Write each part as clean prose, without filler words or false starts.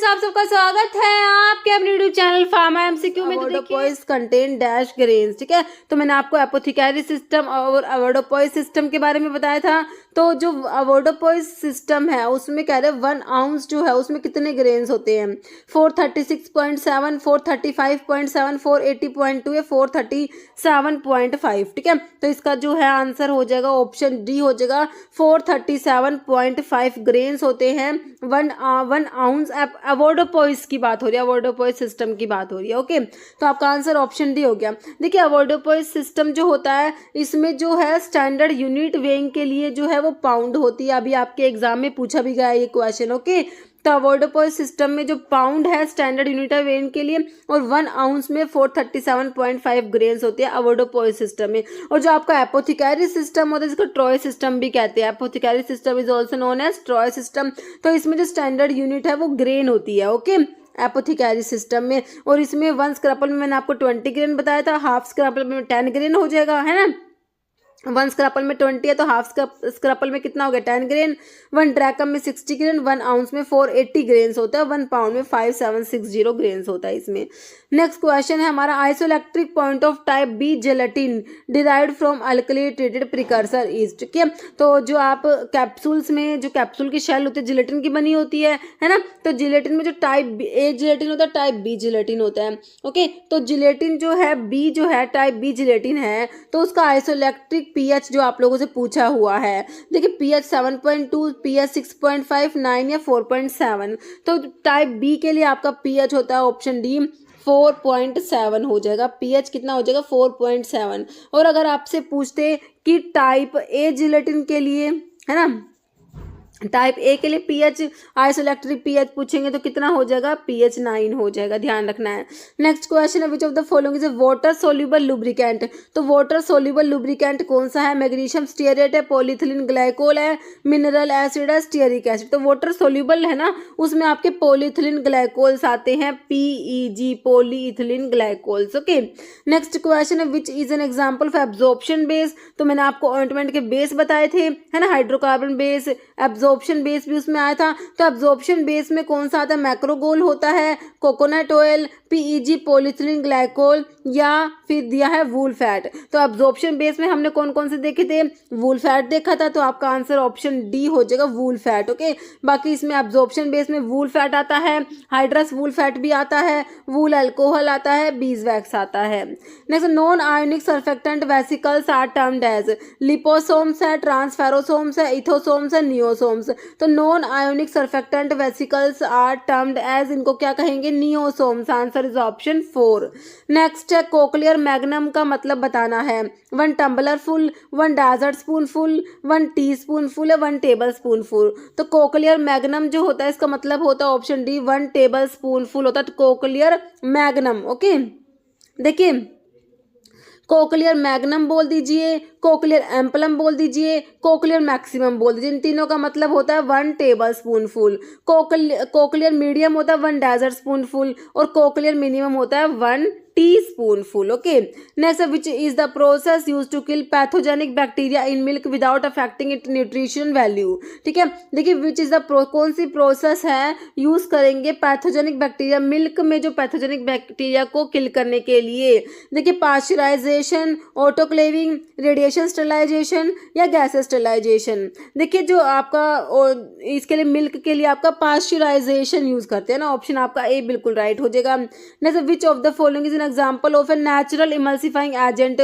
आप सबका स्वागत है आपके अपने यूट्यूब चैनल फार्मा एमसीक्यू में। अवोडोपोइस कंटेन डैश ग्रेन्स, ठीक है। तो मैंने आपको एपोथेकेरी सिस्टम और अवोडोपोइस सिस्टम के बारे में बताया था। तो जो अवोडोपोइस सिस्टम है उसमें कह रहे 1 आउंस जो है उसमें कितने ग्रेन्स होते हैं, 436.7, 435.7, 480.2 या 437.5, ठीक है। तो इसका जो है आंसर हो जाएगा ऑप्शन डी हो जाएगा, 437.5 ग्रेन्स होते हैं 1 आउंस। अवोडोपोइस की बात हो रही है, अवोडोपोइस सिस्टम की बात हो रही है। ओके, तो आपका आंसर ऑप्शन डी हो गया। देखिए अवोडोपोइस सिस्टम जो होता है इसमें जो है स्टैंडर्ड यूनिट वेइंग के लिए जो है वो पाउंड होती है। अभी आपके एग्जाम में पूछा भी गया ये क्वेश्चन। ओके, तो अवोडोपोइस सिस्टम में जो पाउंड है स्टैंडर्ड यूनिट ऑफ वेइंग के लिए, और 1 आउंस में 437.5 ग्रेन्स होते हैं अवोडोपोइस सिस्टम में। और जो आपका एपोथेकेरी सिस्टम होता है जिसको ट्रॉय सिस्टम भी कहते हैं, apothecary system is also known as troy system. तो इसमें जो स्टैंडर्ड यूनिट है वो ग्रेन होती है। ओके, एपोथेकेरी सिस्टम में। और इसमें 1 स्क्रैपल में मैंने आपको 20 ग्रेन बताया था, हाफ स्क्रैपल में 10 ग्रेन हो जाएगा, है ना। 1 स्क्रैपल में 20 है तो हाफ स्क्रैपल में कितना हो गया, 10 ग्रेन। 1 ड्रैकम में 60 ग्रेन, 1 आउंस में 480 ग्रेन्स होता है, 1 पाउंड में 5760 ग्रेन्स होता है इसमें। नेक्स्ट क्वेश्चन है हमारा, isoelectric point of type B gelatin derived from alkali treated precursor is, ठीक है। तो जो आप कैप्सूल्स में जो कैप्सूल की शेल होती है जिलेटिन की बनी होती है ना। तो जिलेटिन में जो टाइप ए जिलेटिन होता है, टाइप बी जिलेटिन होता है। ओके, तो जिलेटिन जो है बी जो है टाइप बी जिलेटिन है, तो उसका आइसोइलेक्ट्रिक पीएच जो आप लोगों से पूछा हुआ है, देखिए पीएच 7.2, पीएच 6.5, 9 या 4.7। तो टाइप बी के लिए आपका पीएच होता है ऑप्शन डी 4.7 हो जाएगा। पीएच कितना हो जाएगा, 4.7। और अगर आपसे पूछते कि टाइप ए जिलेटिन के लिए, है ना, टाइप ए के लिए पीएच आइसोइलेक्ट्रिक पीएच पूछेंगे तो कितना हो जाएगा, पीएच 9 हो जाएगा, ध्यान रखना है। नेक्स्ट क्वेश्चन है, which of the following is a water soluble lubricant. तो वाटर सोल्यूबल लुब्रिकेंट कौन सा है, मैग्नीशियम स्टीयरेट है, पॉलीथिलीन ग्लाइकोल है, मिनरल एसिड है, स्टीयरिक एसिड। तो वाटर सोल्यूबल है ना, उसमें आपके पॉलीथिलीन ग्लाइकोल्स आते हैं, PEG polyethylene glycols. Okay, next question है, which is an example of absorption base. तो मैंने आपको ऑइंटमेंट के बेस बताए थे, है ना, हाइड्रोकार्बन बेस, एब्जॉर्प्शन बेस भी उसमें आया था। तो एब्जॉर्प्शन बेस में कौन सा आता है, मैक्रोगोल होता है, coconut oil, PEG polyethylene glycol, या फिर दिया है वूल फैट। तो एब्जॉर्प्शन बेस में हमने कौन कौन से देखे थे, वूल फैट देखा था, तो आपका आंसर ऑप्शन डी हो जाएगा वूल फैट। ओके, बाकी इसमें एब्जॉर्प्शन बेस में वूल फैट आता है, हाइड्रस वूल फैट भी आता है, वूल अल्कोहल आता है, बीजवैक्स आता है। Next, non ionic surfactant vesicles are termed as, liposomes है, ट्रांसफेरोसोम्स है, इथोसोम्स है, नियोसोम्स। तो non ionic surfactant vesicles are termed as, इनको क्या कहेंगे, niosomes. Answer is option 4। Next है, कोक्लियर मैग्नम का मतलब बताना है, 1 tumbler full, 1 desert spoon full, 1 tea spoon full है, 1 टेबल स्पून फुल। तो कोक्लियर मैग्नम जो होता है इसका मतलब होता है option D 1 table spoon full होता है, तो कोक्लियर मैग्नम। ओके, देखिए कोक्लियर मैग्नम बोल दीजिए, कोक्लियर एम्पलम बोल दीजिए, कोक्लियर मैक्सिमम बोल दीजिए, इन तीनों का मतलब होता है 1 table spoon full. Cochleare medium होता है 1 डेजर्ट स्पून फुल, और कोक्लियर मिनिमम होता है 1 tea spoon full. Okay, next, which is the process use to kill pathogenic bacteria in milk without affecting it nutrition value, ठीक है। देखिए which is the कौन सी प्रोसेस है यूज करेंगे पैथोजेनिक बैक्टीरिया, मिल्क में जो पैथोजेनिक बैक्टीरिया को किल करने के लिए। देखिए पाश्चराइजेशन, ऑटोक्लेविंग, रेडिएशन स्टरलाइजेशन या गैस स्टरलाइजेशन। देखिए जो आपका इसके लिए मिल्क के लिए आपका पाश्चराइजेशन यूज करते हैं ना, ऑप्शन आपका ए बिल्कुल राइट हो जाएगा। Next, which of the following is an example of a natural emulsifying agent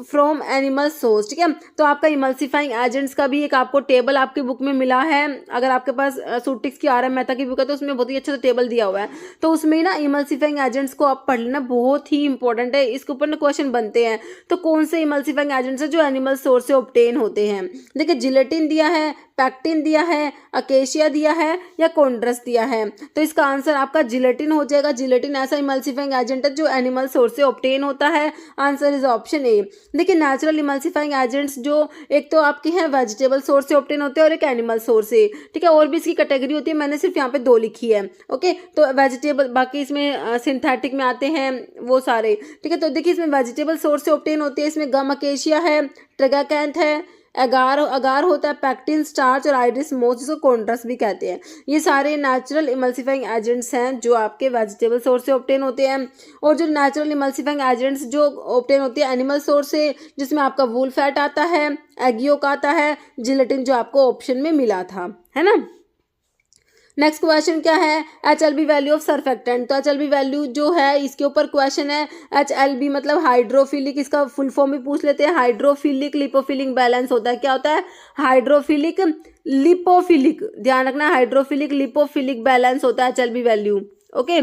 from animal source, ठीक है। तो आपका इमल्सिफाइंग एजेंट्स का भी एक आपको टेबल आपकी बुक में मिला है, अगर आपके पास सूटिक्स की RM मेहता की बुक है तो उसमें बहुत ही अच्छा टेबल दिया हुआ है। तो उसमें ना इमल्सिफाइंग एजेंट्स को आप पढ़ लेना, बहुत ही इंपॉर्टेंट है, इसके ऊपर ना क्वेश्चन बनते हैं। तो कौन से इमल्सिफाइंग एजेंट्स है जो एनिमल सोर्स से ऑब्टेन होते हैं। देखिए जिलेटिन दिया है, पैक्टिन दिया है, अकेशिया दिया है, या कोंड्रस दिया है। तो इसका आंसर आपका जिलेटिन हो जाएगा। जिलेटिन ऐसा इमल्सिफाइंग एजेंट है जो एनिमल सोर्स से ऑब्टेन होता है। Answer is option A. देखिए नेचुरल इमल्सिफाइंग एजेंट्स जो एक तो आपकी है वेजिटेबल सोर्स से ऑब्टेन होते हैं और एक एनिमल सोर्स से, ठीक है। और भी इसकी कैटेगरी होती है, मैंने सिर्फ यहाँ पे 2 लिखी है। ओके, तो वेजिटेबल, बाकी इसमें सिंथेटिक में आते हैं वो सारे, ठीक है। तो देखिए इसमें वेजिटेबल सोर्स से ऑब्टेन होती है, इसमें गम अकेशिया है, ट्रेगाकैंथ है, अगार अगार होता है पैक्टिन, स्टार्च और आइरिस मोस जिसको कॉन्ट्रास्ट भी कहते हैं। ये सारे नेचुरल इमल्सिफाइंग एजेंट्स हैं जो आपके वेजिटेबल सोर्स से ऑब्टेन होते हैं। और जो नेचुरल इमल्सिफाइंग एजेंट्स जो ऑब्टेन होती है एनिमल सोर्स से, जिसमें आपका वूल फैट आता है, एग योक आता है, जिलेटिन जो आपको ऑप्शन में मिला था, है ना। नेक्स्ट क्वेश्चन क्या है, HLB वैल्यू ऑफ सर्फेक्टेंट। तो HLB वैल्यू जो है इसके ऊपर क्वेश्चन है। HLB मतलब हाइड्रोफिलिक, इसका फुल फॉर्म भी पूछ लेते हैं। हाइड्रोफिलिक लिपोफिलिक बैलेंस होता है। क्या होता है, हाइड्रोफिलिक लिपोफिलिक, ध्यान रखना, हाइड्रोफिलिक लिपोफिलिक बैलेंस होता है HLB वैल्यू। ओके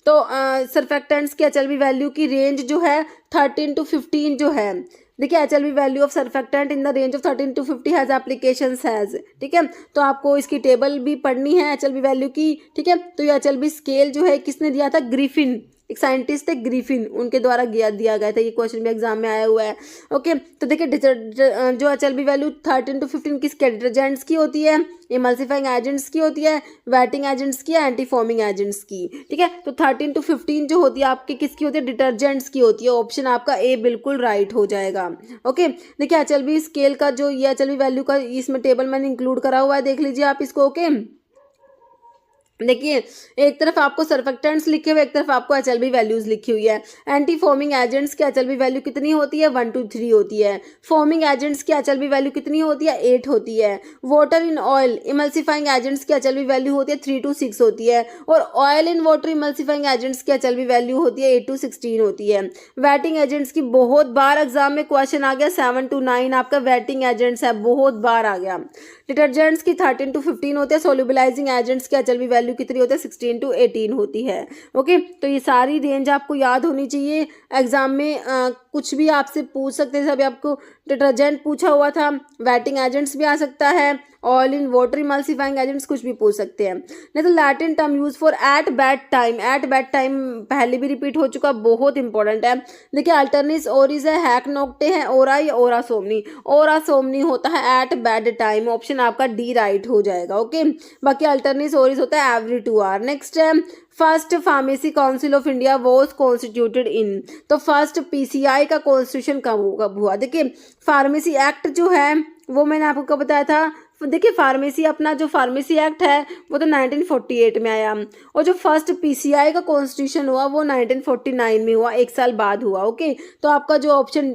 तो सर्फेक्टेंट्स की HLB वैल्यू की रेंज जो है 13 to 15 जो है, देखिए HLB value of surfactant in the range of 13 to 50 has applications has, ठीक है। तो आपको इसकी टेबल भी पढ़नी है HLB वैल्यू की, ठीक है। तो ये HLB स्केल जो है किसने दिया था, ग्रिफिन, एक साइंटिस्ट थे ग्रिफिन, उनके द्वारा दिया गया था। ये क्वेश्चन भी एग्जाम में आया हुआ है। ओके तो देखिए जो HLB वैल्यू 13 to 15 किसके, डिटर्जेंट्स की होती है, इमल्सिफाइंग एजेंट्स की होती है, वेटिंग एजेंट्स की, एंटी फॉर्मिंग एजेंट्स की, ठीक है। तो 13 to 15 जो होती है आपकी किसकी होती है, डिटर्जेंट्स की होती है। ऑप्शन आपका ए बिल्कुल राइट हो जाएगा। ओके देखिए HLB स्केल का जो ये HLB वैल्यू का इसमें टेबल मैंने इंक्लूड करा हुआ है, देख लीजिए आप इसको। ओके देखिए एक तरफ आपको सर्फेक्टेंट्स लिखे हुए, एक तरफ आपको HLB वैल्यूज लिखी हुई है। एंटी फॉर्मिंग एजेंट्स की HLB वैल्यू कितनी होती है, 1 to 3 होती है। फॉर्मिंग एजेंट्स की HLB वैल्यू कितनी होती है, 8 होती है। Water in oil emulsifying agents की HLB वैल्यू होती है 3 to 6 होती है। और oil in water emulsifying agents की HLB वैल्यू होती है 8 to 16 होती है। वेटिंग एजेंट्स की बहुत बार एग्जाम में क्वेश्चन आ गया, 7 to 9 आपका वेटिंग एजेंट्स है, बहुत बार आ गया। डिटर्जेंट्स की 13 to 15 होते हैं। सोल्यूबलाइजिंग एजेंट्स की HLB वैल्यू कितनी होती है, 16 to 18 होती है। ओके तो ये सारी रेंज आपको याद होनी चाहिए। एग्जाम में कुछ भी आपसे पूछ सकते हैं, अभी आपको डिटर्जेंट पूछा हुआ था, वेटिंग एजेंट्स भी आ सकता है, oil in water emulsifying agents कुछ भी पूछ सकते हैं। नहीं तो Latin term use for at bed time, at bed time पहले भी रिपीट हो चुका, बहुत इंपॉर्टेंट है। देखिए अल्टरनेस ओरिज है, हैक नोक्टे है, ओरा या ओरा सोमनी, ओरा सोमनी होता है एट बैड टाइम, ऑप्शन आपका डी राइट हो जाएगा। ओके बाकी अल्टरनेस ओरिज होता है एवरी 2 hour। नेक्स्ट है first pharmacy council of India was constituted इन। तो फर्स्ट PCI का कॉन्स्टिट्यूशन कब हुआ, देखिए फार्मेसी एक्ट जो है वो मैंने आपको कब बताया था, देखिए फार्मेसी अपना जो फार्मेसी एक्ट है वो तो 1948 में आया, और जो फर्स्ट PCI का कॉन्स्टिट्यूशन हुआ वो 1949 में हुआ, 1 साल बाद हुआ। ओके तो आपका जो ऑप्शन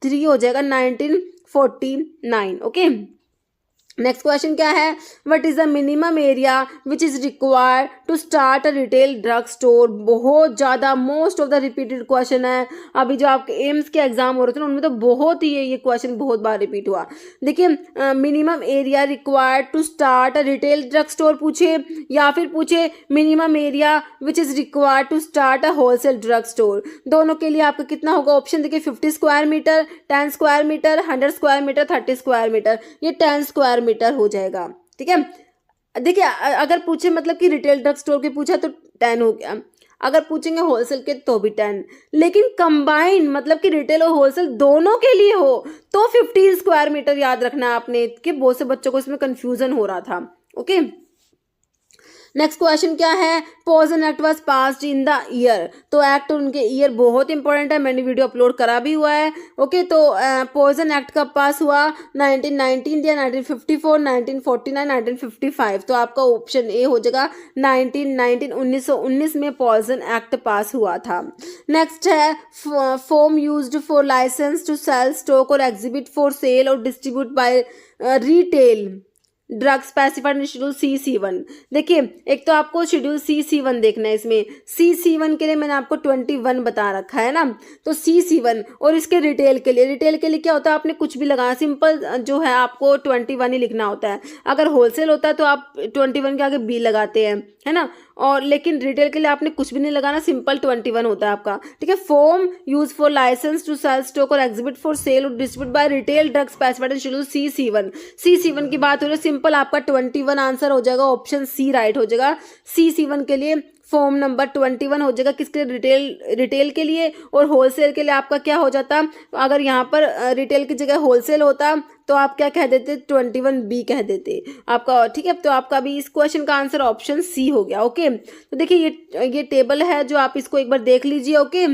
3 हो जाएगा 1949। ओके नेक्स्ट क्वेश्चन क्या है, what is the minimum area which is required to start a retail drug store. बहुत ज़्यादा most of the repeated question है। अभी जो आपके एम्स के एग्जाम हो रहे थे ना उनमें तो बहुत ही ये क्वेश्चन बहुत बार रिपीट हुआ। देखिए minimum area required to start a retail drug store पूछे, या फिर पूछे minimum area which is required to start a wholesale drug store, दोनों के लिए आपका कितना होगा ऑप्शन देखिए, 50 square metre, 10 square metre, 100 square metre, 30 square metre. ये 10 स्क्वायर मीटर हो जाएगा, ठीक है। देखिए अगर पूछे मतलब कि रिटेल ड्रग स्टोर के पूछा तो 10 हो गया, अगर पूछेंगे होलसेल के तो भी 10, लेकिन कंबाइन मतलब कि रिटेल और होलसेल दोनों के लिए हो तो 15 स्क्वायर मीटर याद रखना आपने, कि बहुत से बच्चों को इसमें कंफ्यूजन हो रहा था। ओके नेक्स्ट क्वेश्चन क्या है, poison act was passed in the year. तो एक्ट उनके ईयर बहुत इंपॉर्टेंट है, मैंने वीडियो अपलोड करा भी हुआ है। ओके तो पॉइजन एक्ट कब पास हुआ, 1919 या 1954, 1949, 1955। तो आपका ऑप्शन ए हो जाएगा 1919 में पॉइजन एक्ट पास हुआ था। नेक्स्ट है form used for licence to sell, stock और एग्जिबिट फॉर सेल और distribute by retail drug specified in schedule C1। देखिए एक तो आपको शेड्यूल C1 देखना है, इसमें C1 के लिए मैंने आपको 21 बता रखा है ना, तो C1 और इसके रिटेल के लिए क्या होता है, आपने कुछ भी लगाना, सिंपल जो है आपको 21 ही लिखना होता है। अगर होलसेल होता है तो आप 21 के आगे B लगाते हैं, है ना, और लेकिन रिटेल के लिए आपने कुछ भी नहीं लगाना, सिंपल 21 होता है आपका, ठीक है। Form use for licence to sell, stock और एग्जिबिट फॉर सेल और distribute by retail drug specified in schedule C1 की बात हो रही है, सिंपल आपका 21 आंसर हो जाएगा, ऑप्शन सी राइट हो जाएगा। C1 के लिए फॉर्म नंबर 21 हो जाएगा, किसके रिटेल के लिए, और होलसेल के लिए आपका क्या हो जाता, अगर यहाँ पर रिटेल की जगह होलसेल होता तो आप क्या कह देते, 21B कह देते आपका, ठीक है। तो आपका भी इस क्वेश्चन का आंसर ऑप्शन सी हो गया। ओके तो देखिए ये टेबल है जो आप इसको एक बार देख लीजिए। ओके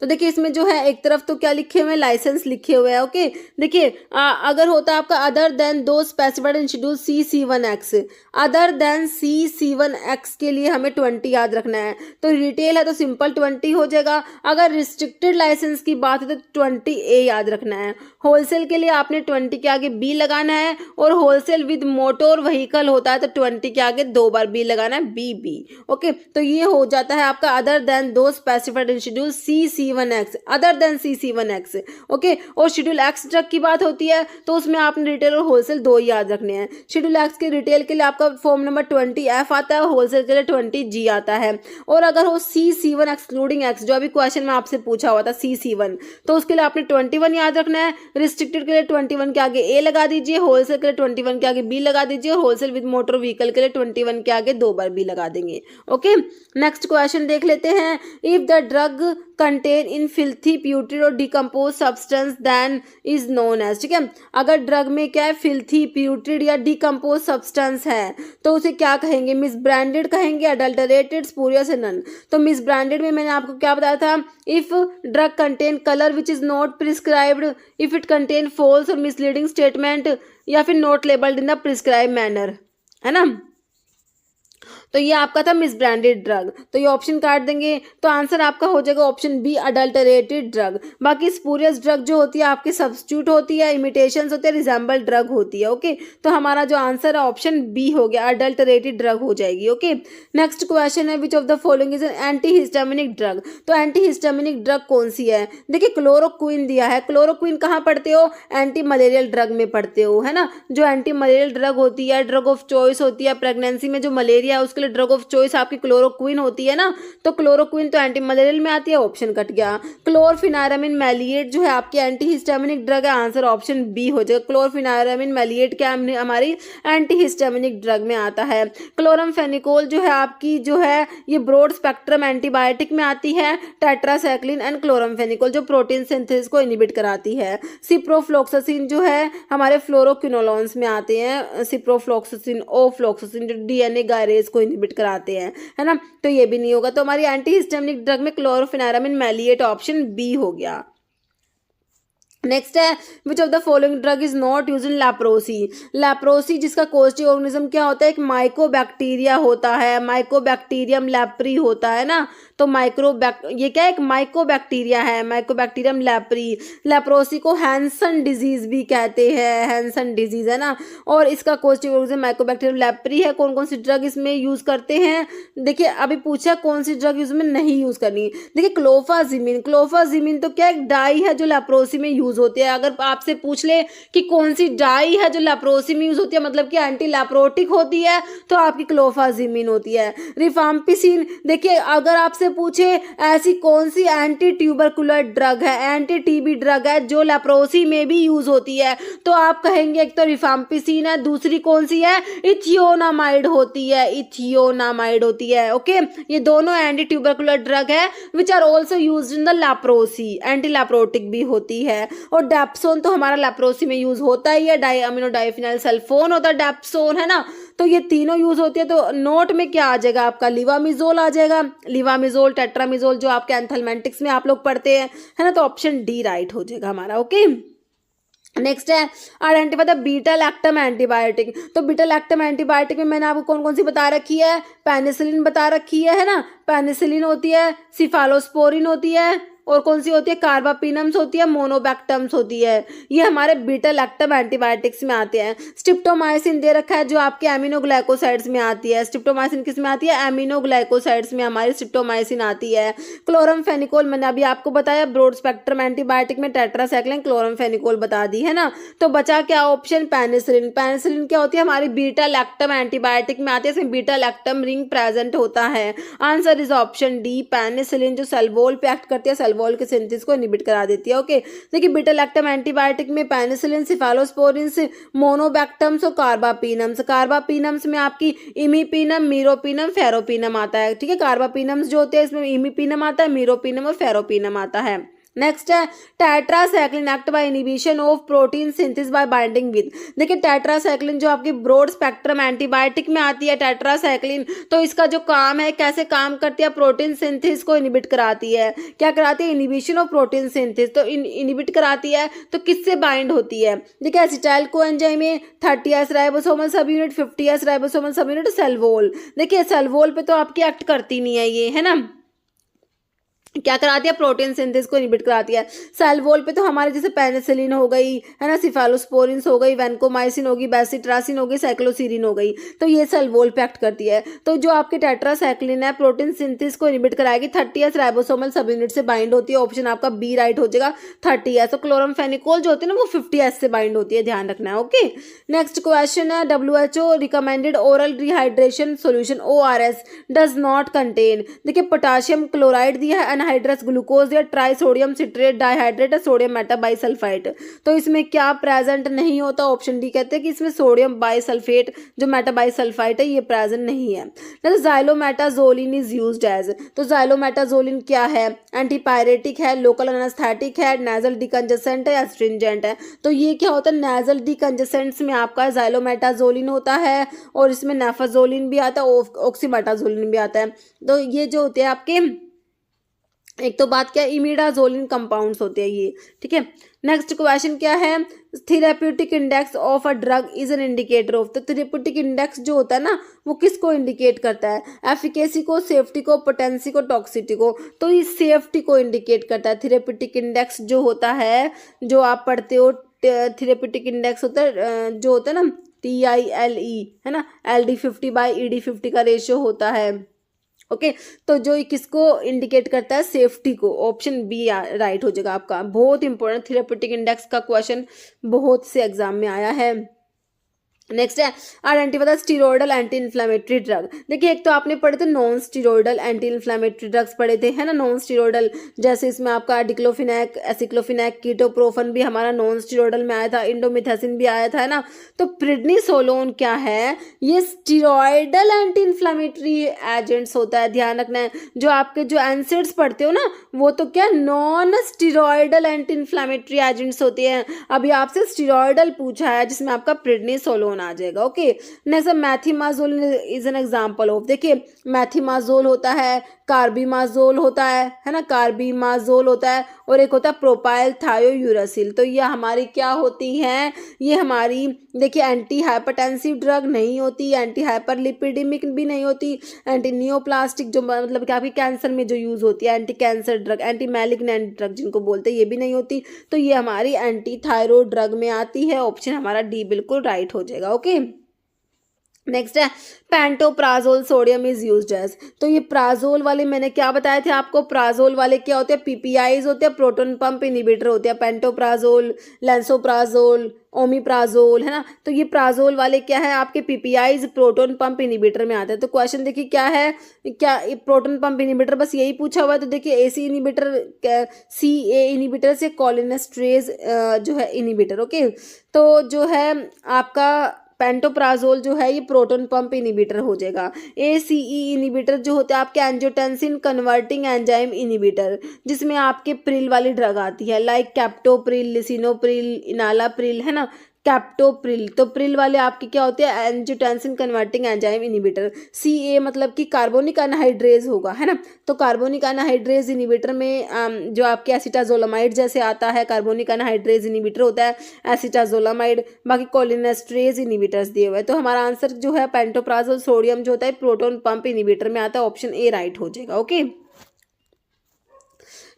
तो देखिए इसमें जो है एक तरफ तो क्या लिखे हुए हैं, लाइसेंस लिखे हुए हैं। ओके, देखिए अगर होता है आपका अदर देन दो specified in schedule C1X, other than C1X के लिए हमें 20 याद रखना है। तो रिटेल है तो सिंपल 20 हो जाएगा। अगर रिस्ट्रिक्टेड लाइसेंस की बात है तो 20A याद रखना है। होलसेल के लिए आपने 20 के आगे B लगाना है, और होलसेल विद मोटर व्हीकल होता है तो 20 के आगे 2 बार B लगाना है, BB। ओके, तो ये हो जाता है आपका अदर देन दो specified in schedule C1X, other than C1X। Okay, और शेड्यूल X ड्रग की बात होती है तो उसमें आपने रिटेल और होलसेल दो ही याद रखने हैं। शेड्यूल X के रिटेल के लिए आपका फॉर्म नंबर 20F आता है, होलसेल के लिए 20G आता है। और अगर हो C1 एक्सक्लूडिंग X, जो अभी क्वेश्चन में आपसे पूछा हुआ था C1, तो उसके लिए आपने 21 याद रखना है। रिस्ट्रिक्टेड के लिए 21 के आगे A लगा दीजिए, होलसेल के लिए 21 के आगे B लगा दीजिए, और होलसेल विद मोटर व्हीकल के लिए 21 के आगे 2 बार B लगा देंगे। ओके, नेक्स्ट क्वेश्चन देख लेते हैं। If the drug contain in filthy putrid और decompose substance then is known as, ठीक है, अगर ड्रग में क्या है, फिल्थी प्यूट्रिड या डिकम्पोज सब्सटेंस है तो उसे क्या कहेंगे, मिस ब्रांडेड कहेंगे, अडल्टरेटेड, स्पूरियस या नन। तो मिस ब्रांडेड में मैंने आपको क्या बताया था, if drug contain colour which is not prescribed, if it contain false और मिसलीडिंग स्टेटमेंट, या फिर not labelled in the prescribe manner, है ना। तो ये आपका था मिस ब्रांडेड ड्रग, तो ये ऑप्शन काट देंगे। तो आंसर आपका हो जाएगा ऑप्शन बी, अडल्टरेटेड ड्रग। बाकी स्पूरियस ड्रग जो होती है आपकी सब्स्टिट्यूट होती है, इमिटेशंस होते हैं, रिजेंबल ड्रग होती है। ओके, तो हमारा जो आंसर है ऑप्शन बी हो गया, अडल्टरेटेड ड्रग हो जाएगी। ओके, नेक्स्ट क्वेश्चन है, which of the following is an anti histaminic drug. तो एंटी हिस्टामिनिक ड्रग कौन सी है, देखिए क्लोरोक्विन दिया है। क्लोरोक्विन कहाँ पढ़ते हो, एंटी मलेरियल ड्रग में पढ़ते हो, है ना। जो एंटी मलेरियल ड्रग होती है, ड्रग ऑफ चॉइस होती है, प्रेगनेंसी में जो मलेरिया है उसके लिए ड्रग ऑफ चॉइस आपकी क्लोरोक्विन होती है ना। तो क्लोरोक्विन तो एंटी मलेरियल में आती है, ऑप्शन कट गया। क्लोरफिनारामिन मैलिएट जो है आपकी एंटी हिस्टामिनिक ड्रग है, आंसर ऑप्शन बी हो जाएगा। क्लोरफिनारामिन मैलिएट क्या हमारी एंटी हिस्टामिनिक ड्रग में आता है। क्लोरमफेनिकोल जो है आपकी जो है ये ब्रॉड स्पेक्ट्रम एंटीबायोटिक में आती है। टेट्रासाइक्लिन एंड क्लोरमफेनिकोल जो प्रोटीन सिंथेसिस को इनहिबिट कराती है। सिप्रोफ्लोक्सासिन जो है हमारे फ्लोरोक्विनोलॉन्स में आते हैं। सिप्रोफ्लोक्सासिन, ओफ्लोक्सासिन जो डीएनए गायरेज को इनहिबिट कराते हैं, है ना। तो ये भी नहीं होगा। तो हमारी एंटी हिस्टामिनिक ड्रग में क्लोरोफिनारामिन मैलिएट ऑप्शन बी हो गया। नेक्स्ट है, which of the following drug is not use in leprosy. Leprosy जिसका कॉजेटिव ऑर्गेनिज्म क्या होता है, एक माइकोबैक्टीरिया होता है, माइकोबैक्टीरियम लैप्री होता है ना। तो ये क्या है, एक माइकोबैक्टीरिया है, माइकोबैक्टीरियम लैप्री। लैप्रोसी को हैंसन डिजीज भी कहते हैं, हैंसन डिजीज, है ना। और इसका कॉजेटिव ऑर्गेनिज्म माइकोबैक्टीरियम लैप्री है। कौन कौन सी ड्रग इसमें यूज करते हैं, देखिए अभी पूछा कौन सी ड्रग इसमें नहीं यूज करनी। देखिए क्लोफाजिमिन, क्लोफाजिमिन तो क्या एक डाई है जो लैप्रोसी में यूज होती है। अगर आपसे पूछ ले कि कौन सी डाई है जो लैप्रोसी में यूज होती है, मतलब कि एंटी लैप्रोटिक होती है, तो आपकी क्लोफाजिमिन होती है। रिफाम्पिसिन, देखिए अगर आपसे पूछे ऐसी कौन सी एंटी ट्यूबरकुलर ड्रग है, एंटी टीबी ड्रग है जो लैप्रोसी में भी यूज होती है, तो आप कहेंगे एक तो रिफाम्पिसिन है, दूसरी कौन सी है, इथियोनामाइड होती है, इथियोनामाइड होती है। ओके, ये दोनों एंटी ट्यूबरकुलर ड्रग है which are also use in the leprosy, anti leprotic भी होती है। और डेप्सोन तो हमारा लैप्रोसी में यूज होता ही है, डाई अमीनो डाइफिनाइल सल्फोन होता है डेप्सोन, है ना। तो ये तीनों यूज होती है। तो नोट में क्या आ जाएगा आपका, लिवामिजोल आ जाएगा, लिवामिजोल, टेट्रामिजोल जो आपके एंथलमेंटिक्स में आप लोग पढ़ते हैं, है ना। तो ऑप्शन डी राइट हो जाएगा हमारा। ओके, नेक्स्ट है, identify the beta lactam antibiotic. तो बीटा लैक्टम एंटीबायोटिक में मैंने आपको कौन कौन सी बता रखी है, पेनिसिलिन बता रखी है ना। पेनिसिलिन होती है, सिफालोस्पोरिन होती है, और कौन सी होती है, कार्बापिनम्स होती है, मोनोबैक्टम्स होती है। ये हमारे बीटा लैक्टम एंटीबायोटिक्स में आते हैं। स्ट्रिप्टोमाइसिन दे रखा है जो आपके एमिनोग्लाइकोसाइड्स में आती है। स्ट्रिप्टोमाइसिन किस में आती है, एमिनोग्लाइकोसाइड्स में हमारी स्ट्रिप्टोमाइसिन आती है। क्लोरमफेनिकोल मैंने अभी आपको बताया, ब्रॉड स्पेक्ट्रम एंटीबायोटिक में टेट्रासाइक्लिन क्लोरमफेनिकोल बता दी, है ना। तो बचा क्या ऑप्शन, पेनिसिलिन। पेनिसिलिन क्या होती है, हमारी बीटा लैक्टम एंटीबायोटिक में आती है, इसमें बीटा लैक्टम रिंग प्रेजेंट होता है। Answer is option D, penicillin जो सेलवॉल पे एक्ट करती है, सेलवॉल के सिंथेसिस को इनहिबिट करा देती है। ओके, देखिए बीटा लैक्टम एंटीबायोटिक में पेनिसिलिन, सिफालोस्पोरिन, मोनोबैक्टम्स और कार्बापिनम्स। कार्बापिनम्स में आपकी इमीपिनम, मीरोपिनम, फेरोपिनम आता है। ठीक है, कार्बापिनम्स जो होते हैं इसमें इमीपिनम आता है, मीरोपिनम और फेरोपिनम आता है। नेक्स्ट है tetracycline act by inhibition of protein synthesis by binding with. देखिए टेट्रासाइक्लिन जो आपकी ब्रॉड स्पेक्ट्रम एंटीबायोटिक में आती है टेट्रासाइक्लिन, तो इसका जो काम है कैसे काम करती है, प्रोटीन सिंथेसिस को इनिबिट कराती है। क्या कराती है, इनिबिशन ऑफ प्रोटीन सिंथेसिस, तो इनिबिट कराती है। तो किससे बाइंड होती है, देखिए एसिटाइल कोएंजाइम में 30S ribosomal subunit 50S ribosomal subunit cell wall. देखिए सेल वॉल पे तो आपकी एक्ट करती नहीं है ये, है ना, क्या कराती है, प्रोटीन सिंथेसिस को इनिबिट कराती है। सेल वॉल पे तो हमारे जैसे पेनिसिलिन हो गई, है ना, सिफेलोस्पोरिन्स हो गई, वैनकोमाइसिन होगी, बेसिट्रासिन होगी, साइक्लोसीरिन हो गई, तो ये सेल वॉल पे एक्ट करती है। तो जो आपके टेट्रासाइक्लिन है प्रोटीन सिंथेसिस को इनिबिट कराएगी, 30S राइबोसोमल सब यूनिट से बाइंड होती है। ऑप्शन आपका बी राइट हो जाएगा 30S। तो क्लोरमफेनिकोल जो होती है ना वो 50S से बाइंड होती है, ध्यान रखना है। ओके, नेक्स्ट क्वेश्चन है WHO recommended oral rehydration solution ORS does not contain. देखिए पोटाशियम क्लोराइड दिया है, एनहाइड्रस ग्लूकोज दिया, try sodium citrate, dihydrate, sodium metabisulphite. तो इसमें क्या प्रेजेंट नहीं होता, ऑप्शन डी कहते हैं कि इसमें सोडियम बाइसल्फेट जो मेटाबाइसल्फाइट है ये प्रेजेंट नहीं है। तो जाइलोमेटाजोलिन इज यूज्ड एज, तो जाइलोमेटाजोलिन क्या है, एंटीपायरेटिक है, लोकल एनेस्थेटिक है, नेजल डिकंजेसेंट है, एस्ट्रिंजेंट है। तो ये क्या होता है, नेजल डिकंजेसेंट्स में आपका जाइलोमेटाजोलिन होता है और इसमें नेफाजोलिन भी आता है, ऑक्सीमेटाजोलिन भी आता है। तो ये जो होते हैं आपके, एक तो बात क्या है, इमिडाजोलिन कंपाउंड्स होते हैं ये, ठीक है। नेक्स्ट क्वेश्चन क्या है, therapeutic index of a drug is an indicator of. तो थेरेप्यूटिक इंडेक्स जो होता है ना वो किसको इंडिकेट करता है, एफिकेसी को, सेफ्टी को, पोटेंसी को, टॉक्सिटी को। तो ये सेफ्टी को इंडिकेट करता है। थेरेप्यूटिक इंडेक्स जो होता है, जो आप पढ़ते हो, थेरेप्यूटिक इंडेक्स होता है जो होता है ना TILE, है ना, LD50/ED50 का रेशियो होता है। ओके तो जो किसको इंडिकेट करता है, सेफ्टी को। ऑप्शन बी राइट हो जाएगा आपका। बहुत इंपॉर्टेंट थेरेप्यूटिक इंडेक्स का क्वेश्चन बहुत से एग्जाम में आया है। नेक्स्ट है identify the steroidal anti inflammatory drug. देखिए एक तो आपने पढ़े थे non steroidal anti inflammatory drugs पढ़े थे, है ना, नॉन स्टीरॉयडल, जैसे इसमें आपका डिक्लोफिनैक, एसिक्लोफिनैक, कीटोप्रोफन भी हमारा नॉन स्टीरॉयडल में आया था, इंडोमिथासिन भी आया था, है ना। तो प्रिडनिसोलोन क्या है, ये स्टीरॉयडल एंटी इन्फ्लेमेटरी एजेंट्स होता है, ध्यान रखना है। जो आपके जो एनसेड्स पढ़ते हो ना वो तो क्या non steroidal anti inflammatory agents होते हैं। अभी आपसे स्टीरॉयडल पूछा है जिसमें आपका प्रिडनिसोलोन आ जाएगा। Okay next methimazole is an example of. देखिए मैथिमाजोल होता है, कार्बिमाजोल होता है ना, कार्बिमाजोल होता है, और एक होता है प्रोपाइल थायोयूरासिल। तो ये हमारी क्या होती हैं, ये हमारी देखिए एंटी हाइपरटेंसिव ड्रग नहीं होती, एंटी हाइपरलिपिडेमिक भी नहीं होती, एंटी नियोप्लास्टिक जो मतलब कि आपकी कैंसर में जो यूज होती है, anti cancer drug, anti malignant drug जिनको बोलते हैं, ये भी नहीं होती। तो ये हमारी एंटी थायराइड ड्रग में आती है। ऑप्शन हमारा डी बिल्कुल राइट हो जाएगा। ओके नेक्स्ट है pantoprazole sodium is used as. तो ये प्राजोल वाले मैंने क्या बताए थे आपको, प्राजोल वाले क्या होते हैं, PPIs होते हैं, प्रोटोन पंप इनिबिटर होते हैं, पेंटोप्राजोल, लेंसोप्राजोल, ओमिप्राजोल, है ना। तो ये प्राजोल वाले क्या है आपके PPIs प्रोटोन पंप इनिबिटर में आते हैं। तो क्वेश्चन देखिए क्या है, क्या प्रोटोन पंप इनिबिटर बस यही पूछा हुआ है। तो देखिए AC इनिबिटर, CA इनिबिटर से कोलिनेस्ट्रेज जो है इनिबिटर। ओके तो जो है आपका पेंटोप्राजोल जो है ये प्रोटोन पंप इनिबिटर हो जाएगा। ACE इनिबिटर जो होते हैं आपके एंजियोटेंसिन कन्वर्टिंग एंजाइम इनिबिटर, जिसमें आपके प्रिल वाली ड्रग आती है, लाइक कैप्टोप्रिल, लिसिनोप्रिल, इनालाप्रिल, है ना, कैप्टोप्रिल। तो प्रिल वाले आपके क्या होते हैं, angiotensin converting enzyme inhibitor. CA मतलब कि कार्बोनिक अनहाइड्रेज होगा, है ना। तो कार्बोनिक अनहाइड्रेज इनिबिटर में जो आपके एसिटाजोलामाइड जैसे आता है, कार्बोनिक अनहाइड्रेज इनिबिटर होता है एसिटाजोलामाइड। बाकी कोलिनेस्ट्रेज इनिबिटर्स दिए हुए हैं। तो हमारा आंसर जो है पेंटोप्राजोल सोडियम जो होता है प्रोटोन पंप इनिबिटर में आता है। ऑप्शन ए राइट हो जाएगा। ओके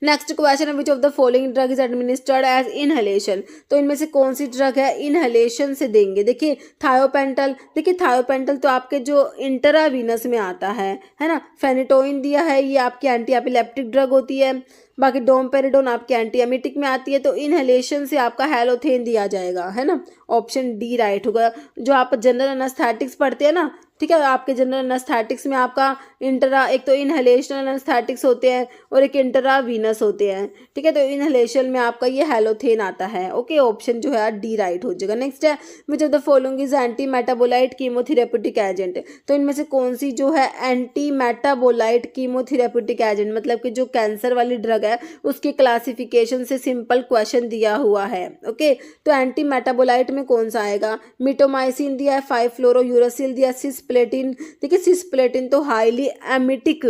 नेक्स्ट क्वेश्चन है which of the following drug is administered as inhalation. तो इनमें से कौन सी ड्रग है इनहेलेशन से देंगे। देखिए थायोपेंटल, देखिए थायोपेंटल तो आपके जो इंट्रावीनस में आता है ना। फेनिटोइन दिया है, ये आपकी एंटी एपिलेप्टिक ड्रग होती है। बाकी डोमपेरिडोन आपके एंटी एमिटिक में आती है। तो इनहेलेशन से आपका हेलोथेन दिया जाएगा, है ना। ऑप्शन डी राइट होगा। जो आप जनरल एनेस्थेटिक्स पढ़ते हैं ना, ठीक है, आपके जनरल एनेस्थेटिक्स में आपका एक तो इनहेलेशनल एनेस्थेटिक्स होते हैं और एक इंट्रावीनस होते हैं, ठीक है। तो इनहेलेशन में आपका ये हेलोथेन आता है। ओके ऑप्शन जो है डी राइट हो जाएगा। नेक्स्ट है which of the following is anti metabolite chemotherapeutic agent. तो इनमें से कौन सी जो है एंटी मेटाबोलाइट कीमोथेरेप्यूटिक एजेंट, मतलब कि जो कैंसर वाली ड्रग ड्रग है उसके क्लासिफिकेशन से सिंपल क्वेश्चन दिया हुआ है। ओके, तो एंटी मेटाबोलाइट में कौन सा आएगा? मिटोमाइसिन दिया है, 5-फ्लोरोयूरासिल दिया, सिस्प्लेटिन। देखिए सिस्प्लेटिन तो highly emetic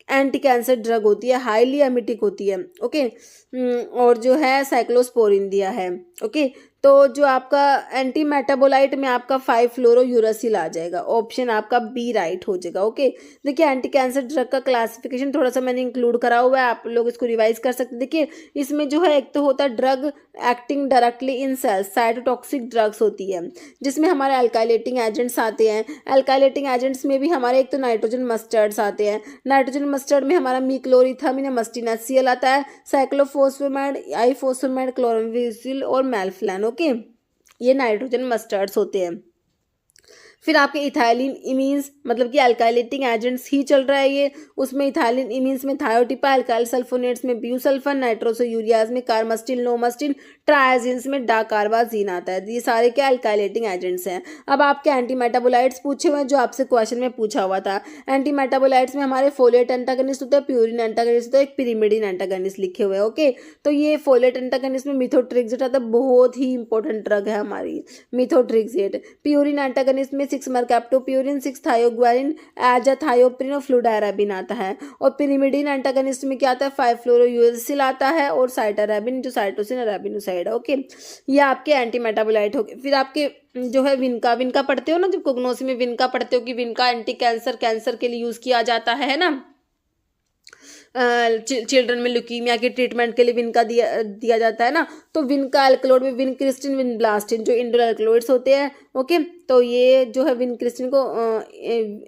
anti cancer drug होती है, हाईली एमिटिक होती है। ओके, और जो है साइक्लोस्पोरिन दिया है। ओके, तो जो आपका एंटी मेटाबोलाइट में आपका 5-फ्लोरोयूरासिल आ जाएगा, ऑप्शन आपका बी राइट हो जाएगा। ओके, देखिए एंटी कैंसर ड्रग का क्लासिफिकेशन थोड़ा सा मैंने इंक्लूड करा हुआ है, आप लोग इसको रिवाइज कर सकते हैं। देखिए इसमें जो है एक तो होता है drug acting directly in cells, cytotoxic drugs होती है जिसमें हमारे अल्काइलेटिंग एजेंट्स आते हैं। अल्काइलेटिंग एजेंट्स में भी हमारे एक तो नाइट्रोजन मस्टर्ड्स आते हैं, नाइट्रोजन मस्टर्ड में हमारा मिक्लोरिथामिन मस्टिन HCl आता है, साइक्लोफोस्फेमाइड, आईफोस्फेमाइड, क्लोरोविसिल और मेल्फ्लैन। ओके, ये नाइट्रोजन मस्टर्ड्स होते हैं। फिर आपके इथाइलिन इमीन्स मतलब कि अल्काइलेटिंग एजेंट्स ही चल रहा है ये, उसमें इथाइलिन इमीन्स में थायोटिपा, अल्काइल सल्फोनेट्स में ब्यूसल्फन, नाइट्रोसोयूरियाज में कार्मस्टिन, नोमस्टिन, ट्रायाजिन्स में डाकार्बाजीन आता है। ये सारे क्या अल्काइलेटिंग एजेंट्स हैं। अब आपके एंटी मेटाबोलाइट्स पूछे हुए हैं जो आपसे क्वेश्चन में पूछा हुआ था। एंटी मेटाबोलाइट्स में हमारे फोलेट एंटागनिस्ट होते हैं, प्यूरिन एंटागनिस्ट होता है, एक पिरिमिडिन एंटागनिस्ट लिखे हुए हैं। ओके, तो ये फोलेट एंटागनिस्ट में मिथोट्रिक्सेट आता है, बहुत ही इंपॉर्टेंट ड्रग है हमारी मिथोट्रिक्सेट। प्यूरिन एंटागनिस्ट में 6 मरकैप्टोप्यूरिन, 6 थायोग्वालिन, एजाथायोप्रिन और फ्लूडाराबिन आता है। और पिरिमिडिन एंटागनिस्ट में क्या आता है? 5-फ्लोरोयूरासिल आता है और साइटाराबिन जो साइटोसिन राबिनोसाइड है। ओके, ये आपके एंटी मेटाबोलाइट हो गए। फिर आपके जो है विनका, विनका पढ़ते हो ना, जब कोग्नोसी में विनका पढ़ते हो कि विनका एंटी कैंसर के लिए यूज किया जाता है ना, चिल्ड्रन में ल्यूकीमिया की ट्रीटमेंट के लिए विनका दिया जाता है ना, तो विनका एल्कलोड में विनक्रिस्टिन, विनब्लास्टिन जो इंडोल एल्कलोइड्स होते हैं। ओके, तो ये जो है विनक्रिस्टिन को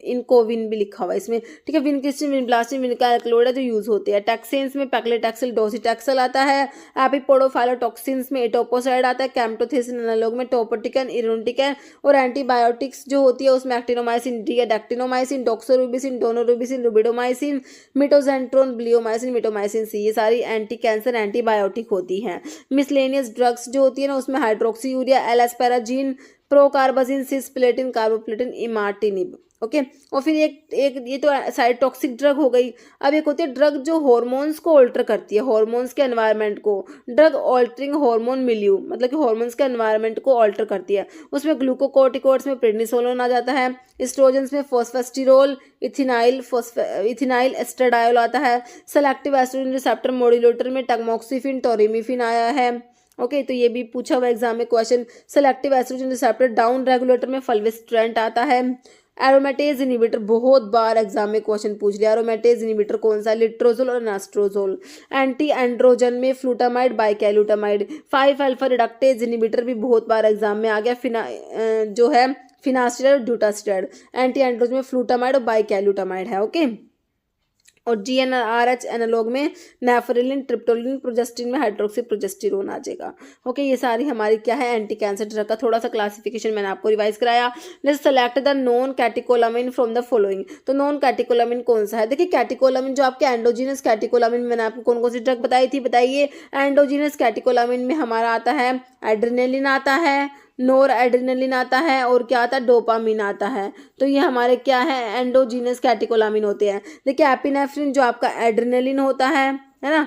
इनको विन भी लिखा हुआ है इसमें, ठीक है। विनक्रिस्टिन, विनब्लास्टिन, विनका एल्कलोइड है जो यूज होते हैं। टैक्सेंस में पैक्लेटैक्सेल, डोसीटैक्सेल आता है। एपिपोडोफाइलोटॉक्सिन्स में एटोपोसाइड आता है। कैम्प्टोथेसिन एनालॉग में टोपोटिकन, इरोटिकन। और एंटीबायोटिक्स जो होती है उसमें actinomycin D, dactinomycin, doxorubicin, डोनोरूबिसिन, रुबिडोमाइसिन, मिटोजेंट्रोन, bleomycin, मिटोमाइसिन सी, ये सारी एंटी कैंसर एंटीबायोटिक होती हैं। मिसलेनियस ड्रग्स जो होती है ना उसमें hydroxy urea, एल-एस्पेराजीन, procarbazine, cisplatin, कार्बोप्लेटिन, इमार्टिनिब। Okay, और फिर एक ये तो साइटोटॉक्सिक ड्रग हो गई। अब एक होती है ड्रग जो हार्मोन्स को ऑल्टर करती है, हार्मोन्स के एनवायरनमेंट को, ड्रग ऑल्टरिंग हार्मोन मिल्यू, मतलब कि हार्मोन्स के एनवायरनमेंट को ऑल्टर करती है। उसमें ग्लूकोकोर्टिकोइड्स में प्रेडनिसोलोन आ जाता है, एस्ट्रोजेंस में फॉस्फेस्टिरोल, इथिनाइल एस्ट्राडायोल आता है। सेलेक्टिव एस्ट्रोजन रिसेप्टर मॉड्यूलेटर में टैग्मोक्सिफिन, टोरिमिफिन आया है। ओके, तो ये भी पूछा हुआ एग्जाम में question. Selective oestrogen receptor down regulator में फल्विस्ट्रेंट आता है। एरोमेटेज इनिबिटर बहुत बार एग्जाम में क्वेश्चन पूछ लिया। एरोमेटेज इनिबिटर कौन सा? लिट्रोजोल और नास्ट्रोजोल। एंटी एंड्रोजन में फ्लूटामाइड, बाइकैलुटामाइड। 5-अल्फा रिडक्टेज इनिबिटर भी बहुत बार एग्जाम में आ गया, जो है फिनास्टिराइड और ड्यूटास्टिराइड। एंटी एंड्रोजन में फ्लूटामाइड और बाइकैलुटामाइड है। ओके, और GnRH एनालॉग में नेफ्रेलिन, ट्रिप्टोलिन, प्रोजेस्टिन में हाइड्रोक्सी प्रोजेस्टिरोन आ जाएगा। ओके, ये सारी हमारी क्या है एंटी कैंसर ड्रग का थोड़ा सा क्लासिफिकेशन मैंने आपको रिवाइज कराया। Let's select the non catecholamine from the following. तो नॉन कैटेकोलामिन कौन सा है? देखिए कैटेकोलामिन जो आपके एंडोजीनस कैटेकोलामिन, मैंने आपको कौन कौन सी ड्रग बताई थी, बताइए। एंडोजीनस कैटेकोलामिन में हमारा आता है एड्रेनेलिन आता है, नोर एड्रेनलिन आता है, और क्या आता है? डोपामिन आता है। तो ये हमारे क्या है? एंडोजीनस कैटेकोलामिन होते हैं। देखिए एपिनेफ्रिन जो आपका एड्रेनलिन होता है ना,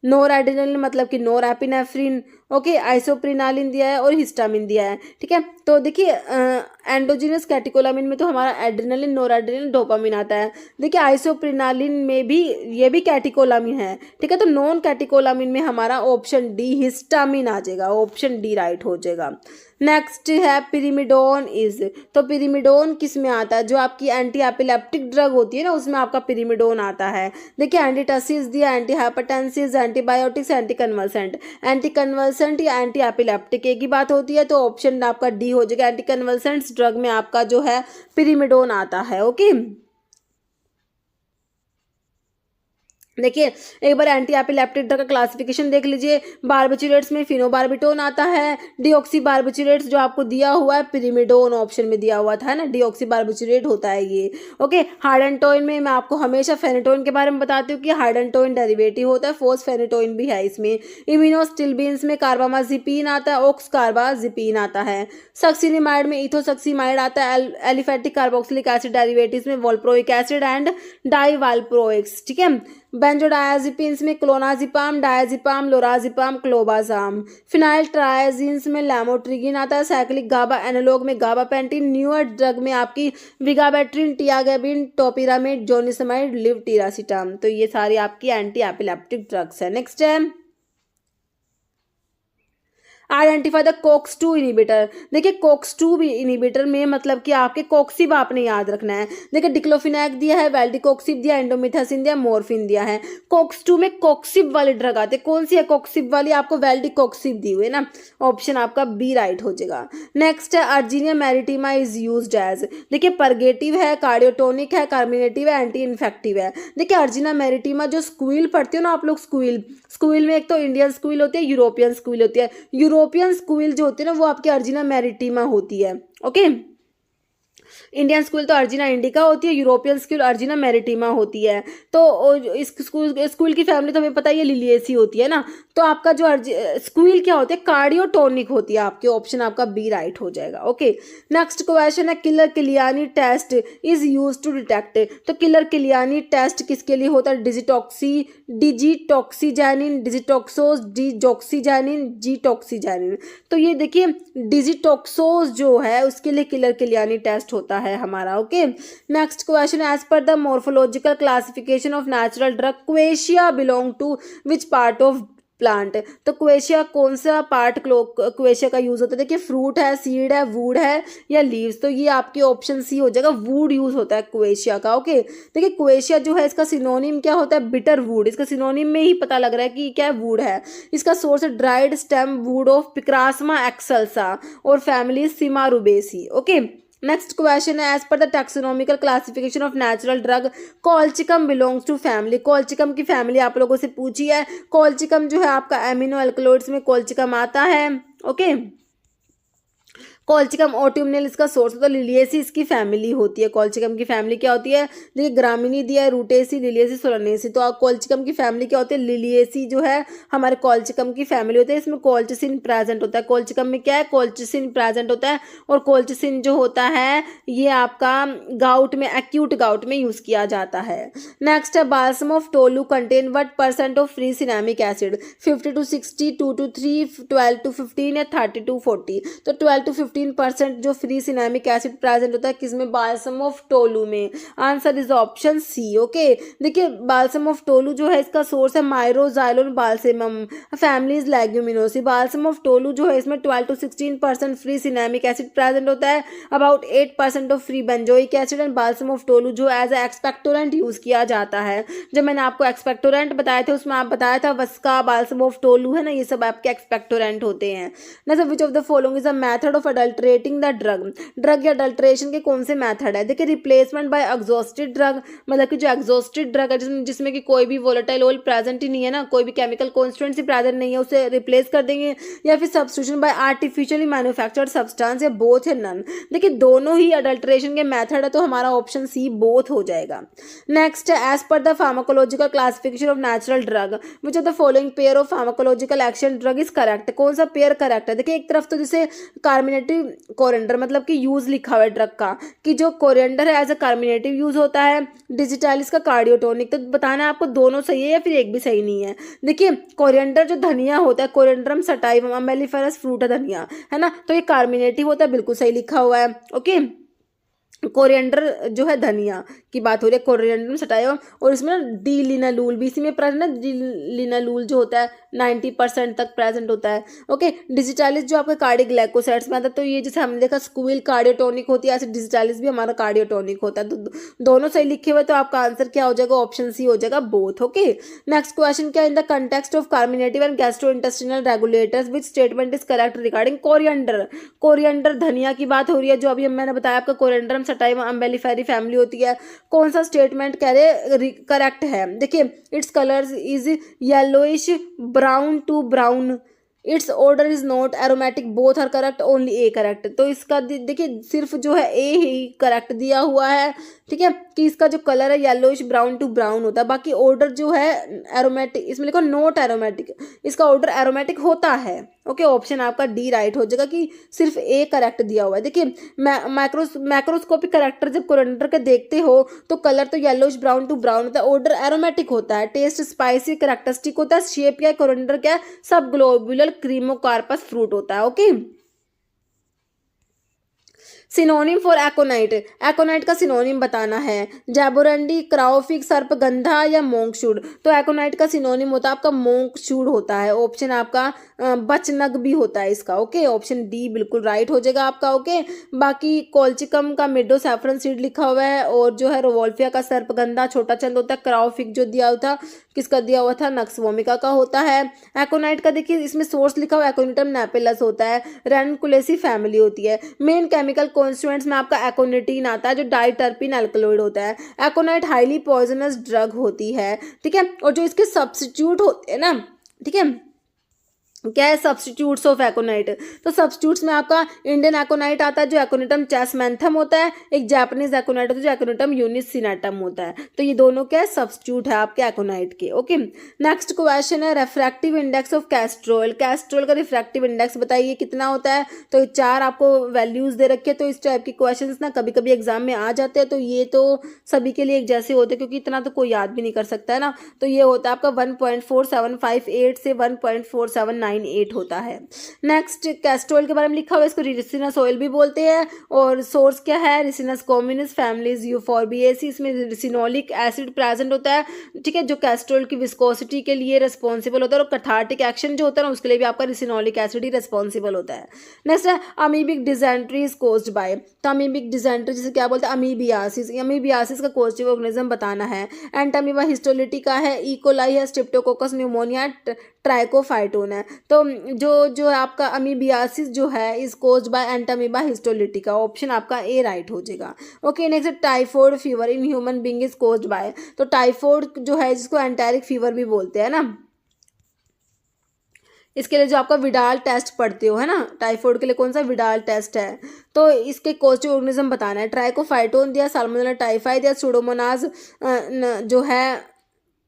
नोर एड्रेनलिन मतलब कि नोर एपिनेफ्रिन। ओके, आइसोप्रिनालिन दिया है और हिस्टामिन दिया है, ठीक है। तो देखिए एंडोजीनस कैटेकोलामिन में तो हमारा एड्रेनलिन, नोर एड्रेनलिन, डोपामिन आता है। देखिए आइसोप्रिनालिन में भी ये भी कैटेकोलामिन है, ठीक है। तो नॉन कैटेकोलामिन में हमारा ऑप्शन डी हिस्टामिन आ जाएगा, ऑप्शन डी राइट हो जाएगा। नेक्स्ट है पिरिमिडोन इज, तो पिरिमिडोन किस में आता है? जो आपकी एंटी एपिलेप्टिक ड्रग होती है ना उसमें आपका पिरिमिडोन आता है। देखिए एंटीटसिस दिया, एंटी हाइपरटेंसिस, एंटीबायोटिक्स, एंटी कन्वल्सेंट या एंटी एपिलेप्टिक एक ही बात होती है, तो ऑप्शन आपका डी हो जाएगा। एंटी कन्वल्सेंट्स ड्रग में आपका जो है पिरिमिडोन आता है। ओके, देखिए एक बार एंटी एपिलेप्टिक ड्रग का क्लासिफिकेशन देख लीजिए। बार्बिचुरेट्स में फिनोबार्बिटोन आता है। डीऑक्सी बार्बिचुरेट्स जो आपको दिया हुआ है पिरिमिडोन ऑप्शन में दिया हुआ था ना, डीऑक्सी बार्बिचुरेट होता है ये। ओके, हार्डेंटोइन में मैं आपको हमेशा फेनेटोइन के बारे में बताती हूँ कि हार्डेंटोइन डेरिवेटिव होता है, फोस्फेनेटोइन भी है इसमें। इम्यूनोस्टिल्बिन्स में कार्बामाजिपिन आता है, ऑक्स कार्बाजिपिन आता है। सक्सिनिमाइड में इथोसक्सीमाइड आता है। एलिफेटिक कार्बोक्सिलिक एसिड डेरिवेटिव्स में वोल्प्रोइक एसिड एंड डाइवाल्प्रोइक्स, ठीक है। बेंजोडायाजेपिन्स में क्लोनाजिपाम, डायजिपाम, लोराजिपाम, क्लोबाजाम। फिनाइल ट्रायाजीन्स में लैमोट्रिगिन आता है। साइक्लिक गाबा एनालॉग में गाबापेंटिन। न्यूअर ड्रग में आपकी विगाबेट्रिन, टियागेबिन, टोपिरामिड, जोनिसमाइड, लिवटिरासिटाम। तो ये सारी आपकी एंटी एपिलेप्टिक ड्रग्स है। नेक्स्ट है आइडेंटिफाई द कोक्स-2 इनिबिटर। देखिए कोक्स-2 इनिबिटर में मतलब कि आपके कोक्सिब आपने याद रखना है। देखिए डिक्लोफिनैक दिया है, वेल्डिकोक्सिब दिया, एंडोमिथासिन दिया, मॉर्फिन दिया है। कोक्स-2 में कोक्सिब वाली ड्रग आते हैं। कौन सी है कोक्सिब वाली? आपको वेल्डिकोक्सिब दी हुई है ना, ऑप्शन आपका बी राइट हो जाएगा। नेक्स्ट है अर्जीनिया मैरिटीमा इज यूज्ड एज। देखिए परगेटिव है, कार्डियोटोनिक है, कार्मिनेटिव है, एंटी इन्फेक्टिव है। देखिए अर्जीनिया मैरिटीमा जो स्क्वील पढ़ते हो ना आप लोग, स्क्वील में एक तो इंडियन स्क्वील होती है, यूरोपियन स्क्वील होती है। यूरोपियन स्क्वील जो होती है ना वो आपकी अर्जिना मैरिटीमा होती है। ओके, इंडियन स्कूल तो अर्जिना इंडिका होती है, यूरोपियन स्कूल अर्जिना मैरिटीमा होती है। तो इस स्कूल की फैमिली तो हमें पता ही है लिलिएसी होती है ना। तो आपका जो स्कूल क्या होती है? कार्डियोटोनिक होती है आपके, ऑप्शन आपका बी राइट हो जाएगा। ओके, नेक्स्ट क्वेश्चन है Keller Kiliani test is use to detect. तो किलर किलियानी टेस्ट किसके लिए होता है? Digitoxigenin, digitoxose, digoxigenin, gitoxigenin. तो ये देखिए डिजिटॉक्सोज जो है उसके लिए किलर किलियानी टेस्ट होता है हमारा। Okay, next question as per the morphological classification of natural drug quassia belong to which part of plant. तो क्वेशिया कौन सा पार्ट क्वेशिया का यूज होता है? देखिए फ्रूट है, सीड है, वुड है या लीव्स। तो ये आपकी ऑप्शन सी हो जाएगा, वुड यूज होता है क्वेशिया का। ओके, देखिए क्वेशिया जो है इसका सिनोनिम क्या होता है? Bitter would. इसका सिनोनिम में ही पता लग रहा है कि क्या है, वुड है। इसका सोर्स है dried stem wood of picrasma excelsa और family simaroubaceae. Okay, next question है as per the taxonomical classification of natural drug colchicum belongs to family. Colchicum की फैमिली आप लोगों से पूछी है। कॉल्चिकम जो है आपका एमिनो एल्कलॉइड्स में कॉल्चिकम आता है। ओके, कॉल्चिकम ऑट्यूमनेल इसका सोर्स होता है। लिलिएसी इसकी फैमिली होती है। कॉल्चिकम की फैमिली क्या होती है? देखिए ग्रामिनी दिया है, रूटेसी, लिलिएसी, सोलानेसी। तो कॉल्चिकम की फैमिली क्या होती है? लिलिएसी जो है हमारे कॉल्चिकम की फैमिली होती है। इसमें कॉल्चिसिन प्रेजेंट होता है। कॉल्चिकम में क्या है? कॉल्चिसिन प्रेजेंट होता है। और कॉल्चिसिन जो होता है ये आपका गाउट में, एक्यूट गाउट में यूज किया जाता है। नेक्स्ट है balsam of tolu contain what % of free cinnamic acid? 50 to 60, 2 to 3, 12 to 15 या 30 to 40। तो 12 to 15% जो फ्री सिनेमिक एसिड प्रेजेंट होता है किसमें? बाल्सम ऑफ टोलू में। Answer is option C. Okay, देखिए बाल्सम ऑफ टोलू जो है इसका सोर्स है myroxylon balsamum, family is leguminosae. Balsam of tolu जो है इसमें 12 to 16% free cinnamic acid present होता है, about 8% of free benzoic acid. And balsam of tolu जो एज ए एक्सपेक्टोरेंट यूज किया जाता है। जब मैंने आपको एक्सपेक्टोरेंट बताए थे उसमें आप बताया था वस्का, बाल्सम ऑफ टोलू है ना, ये सब आपके एक्सपेक्टोरेंट होते हैं। Next, which of the following is a method of adulterating the drug. Drug या अडल्ट्रेशन के कौन से मेथड है? देखिए रिप्लेसमेंट बाय एग्जॉस्टेड ड्रग, मतलब कि जो एग्जॉस्टेड ड्रग है जिसमें कि कोई भी वोलेटाइल ऑयल प्रेजेंट ही नहीं है ना, कोई भी केमिकल कॉन्स्टिट्यूएंट प्रेजेंट नहीं है, उसे रिप्लेस कर देंगे। या फिर substitution by artificially manufactured substance, या बोथ या नन। देखिए दोनों ही अडल्ट्रेशन के मेथड है, तो हमारा ऑप्शन सी बोथ हो जाएगा। नेक्स्ट है as per the pharmacological classification of natural drug which of the following pair of pharmacological action drug is correct. कौन सा पेयर करेक्ट है? देखिए एक तरफ तो जैसे कार्मिनेटिव कोरिएंडर मतलब कि यूज लिखा हुआ है ड्रग का कि जो कोरिएंडर है एज अ कार्मिनेटिव यूज होता है, डिजिटालिस का कार्डियोटोनिक। तो बताना है आपको दोनों सही है या फिर एक भी सही नहीं है। देखिए कोरिएंडर जो धनिया होता है, कोरिएंडरम सटाइवम मेलिफेरस फ्रूट है धनिया, है ना, तो ये कार्मिनेटिव होता है, बिल्कुल सही लिखा हुआ है। ओके, कोरिएंडर जो है धनिया की बात हो रही है, कोरिएंडरम सटाइवम। और इसमें ना डी लिनालूल भी इसी में प्रेजेंट है। डी लिनालूल जो होता है 90% तक प्रेजेंट होता है। ओके, डिजिटालिस जो आपके कार्डियोग्लाइकोसाइड्स में आता है। तो ये जैसे हमने देखा स्क्वील कार्डियोटोनिक होती है, ऐसे डिजिटालिस भी हमारा कार्डियोटोनिक होता है। तो दोनों सही लिखे हुए, तो आपका आंसर क्या हो जाएगा? ऑप्शन सी हो जाएगा, बोथ। ओके, नेक्स्ट क्वेश्चन क्या? In the context of carminative and gastrointestinal regulators which statement is correct regarding coriander. Coriander धनिया की बात हो रही है, जो अभी मैंने बताया आपका कोरिएंडरम सटाइवम अम्बेलिफेरी फैमिली होती है। कौन सा स्टेटमेंट कह रहे करेक्ट है? देखिए its colours is yellowish brown to brown, its odour is not aromatic, both are correct, only A correct. तो इसका देखिए सिर्फ जो है ए ही करेक्ट दिया हुआ है, ठीक है, कि इसका जो कलर है येलोइश ब्राउन टू ब्राउन होता है। बाकी ऑर्डर जो है एरोमेटिक, इसमें लिखो नॉट एरोमेटिक, इसका ऑर्डर एरोमेटिक होता है। ओके, ऑप्शन आपका डी राइट हो जाएगा कि सिर्फ ए करेक्ट दिया हुआ है। देखिए मैक्रोस्कोपिक करेक्टर जब कोरिएंडर के देखते हो तो कलर तो येलोइश ब्राउन टू ब्राउन होता है, ऑर्डर एरोमेटिक होता है, टेस्ट स्पाइसी कैरेक्टरिस्टिक होता है, शेप क्या है कोरिएंडर क्या है, सब ग्लोबुलर क्रीमोकार्पस फ्रूट होता है। ओके, सिनोनिम फॉर एकोनाइट, एकोनाइट का सिनोनिम बताना है, जैबोरंडी, क्राउफिक, सर्पगंधा या मोंकशूड। तो एकोनाइट का सिनोनिम होता है आपका मोंकशूड होता है, ऑप्शन आपका बचनग भी होता है इसका। ओके, ऑप्शन डी बिल्कुल राइट हो जाएगा आपका। ओके, बाकी कोल्चिकम का मिडो सैफरन सीड लिखा हुआ है, और जो है रोवोल्फिया का सर्पगंधा छोटा चंद होता है, क्राउफिक जो दिया हुआ था किसका दिया हुआ था, नक्स वोमिका का होता है। एकोनाइट का देखिए इसमें सोर्स लिखा हुआ एकोनिटम नेपेलस होता है, रेनकुलेसी फैमिली होती है। मेन केमिकल कॉन्स्टिट्यूएंट्स में आपका एकोनिटीन आता है जो डाइटर्पिन एल्कलॉइड होता है। एकोनाइट हाईली पॉइजनस ड्रग होती है, ठीक है, और जो इसके सब्स्टिट्यूट होते हैं ना, ठीक है, क्या है सब्स्टिट्यूट्स ऑफ एकोनाइट, तो सब्स्टिट्यूट्स में आपका इंडियन एकोनाइट आता है जो एकोनिटम चैसमेंथम होता है, एक जापानीज एकोनाइट होता है जो एकोनिटम यूनिसिनेटम होता है। तो ये दोनों क्या है सब्स्टिट्यूट है आपके एकोनाइट के। ओके, नेक्स्ट क्वेश्चन है refractive index of castor oil, castor oil का रिफ्रैक्टिव इंडेक्स बताइए कितना होता है। तो 4 आपको वैल्यूज दे रखे, तो इस टाइप के क्वेश्चन ना कभी कभी एग्जाम में आ जाते हैं, तो ये तो सभी के लिए एक जैसे होते हैं क्योंकि इतना तो कोई याद भी नहीं कर सकता है ना। तो ये होता है आपका 1.4758 से 1.4798 होता है। नेक्स्ट कैस्ट्रोल के बारे में लिखा हुआ है, इसको रिसिनस ऑयल भी बोलते हैं, और सोर्स क्या है रिसिनस कॉम्युनिस फैमिलीज यूफोर्बिएसी, इसमें रिसिनोलिक एसिड प्रेजेंट होता है, ठीक है, जो कैस्ट्रोल की विस्कोसिटी के लिए रिस्पॉन्सिबल होता है, और कैथार्टिक एक्शन जो होता है ना उसके लिए भी आपका रिसिनोलिक एसिड ही रिस्पॉन्सिबल होता है। नेक्स्ट है amoebic dysentery is caused bye, तो अमीबिक डिजेंट्री जिसे क्या बोलते हैं अमीबियासिस, अमीबियासिस का कोजेटिव ऑर्गेनिज्म बताना है। एंटामीबा हिस्टोलिटिका है, इकोलाई है, स्ट्रेप्टोकोकस न्यूमोनिया, ट्राइकोफाइटोन है। तो जो आपका अमीबियासिस जो है is caused by entamoeba histolytica, option आपका ए राइट हो जाएगा। Okay, next typhoid fever in human being is caused bye, तो टाइफॉइड जो है जिसको एंटेरिक फीवर भी बोलते हैं ना, इसके लिए जो आपका विडाल टेस्ट पढ़ते हो है ना, टाइफॉइड के लिए कौन सा विडाल टेस्ट है, तो इसके कोजेटिव ऑर्गेनिज्म बताना है। ट्राइकोफाइटोन दिया, साल्मोनेला टाइफाई दिया, सुडोमोनाज जो है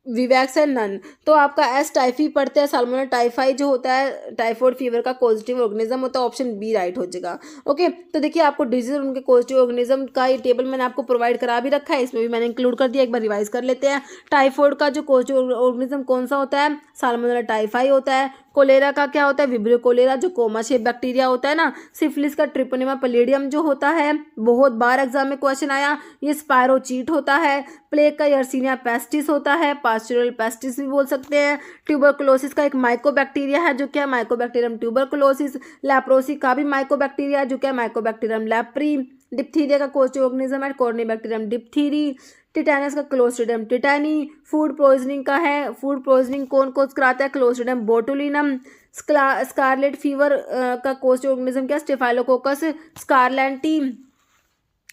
विवैक्स है नन, तो आपका एस टाइफी पढ़ते हैं, साल्मोनेला टाइफाई जो होता है टाइफॉइड फीवर का पॉजिटिव ऑर्गेनिज्म होता है, ऑप्शन बी राइट हो जाएगा। ओके, तो देखिए आपको डिजीज और उनके पॉजिटिव ऑर्गेनिज्म का ये टेबल मैंने आपको प्रोवाइड करा भी रखा है, इसमें भी मैंने इंक्लूड कर दिया, एक बार रिवाइज कर लेते हैं। टाइफॉइड का जो पॉजिटिव ऑर्गेनिज्म कौन सा होता है, साल्मोनेला टाइफाई होता है। कोलेरा का क्या होता है, विब्रियो कोलेरा जो कोमा शेप बैक्टीरिया होता है ना। सिफिलिस का ट्रिपोनिमा पैलिडियम जो होता है, बहुत बार एग्जाम में क्वेश्चन आया, ये स्पायरोचीट होता है। प्लेग का यर्सीनिया पेस्टिस होता है, पास्चुरल पेस्टिस भी बोल सकते हैं। ट्यूबरकुलोसिस का एक माइकोबैक्टीरिया है जो क्या है माइकोबैक्टीरियम ट्यूबरकुलोसिस। लैप्रोसी का भी माइकोबैक्टीरिया जो क्या है माइकोबैक्टीरियम लैप्री। डिप्थीरिया का कोस्टिव ऑर्गेनिज्म है कॉर्निबैक्टीरियम डिप्थीरी। टिटेनस का क्लोस्ट्रिडियम टिटैनी। फूड पॉइजनिंग का है, फूड पॉइजनिंग कौन कोज कराता है, क्लोस्ट्रिडियम बोटुलिनम। स्कारलेट फीवर का कोस्टिव ऑर्गेनिज्म क्या, स्टेफाइलोकोकस स्कारलैंटी।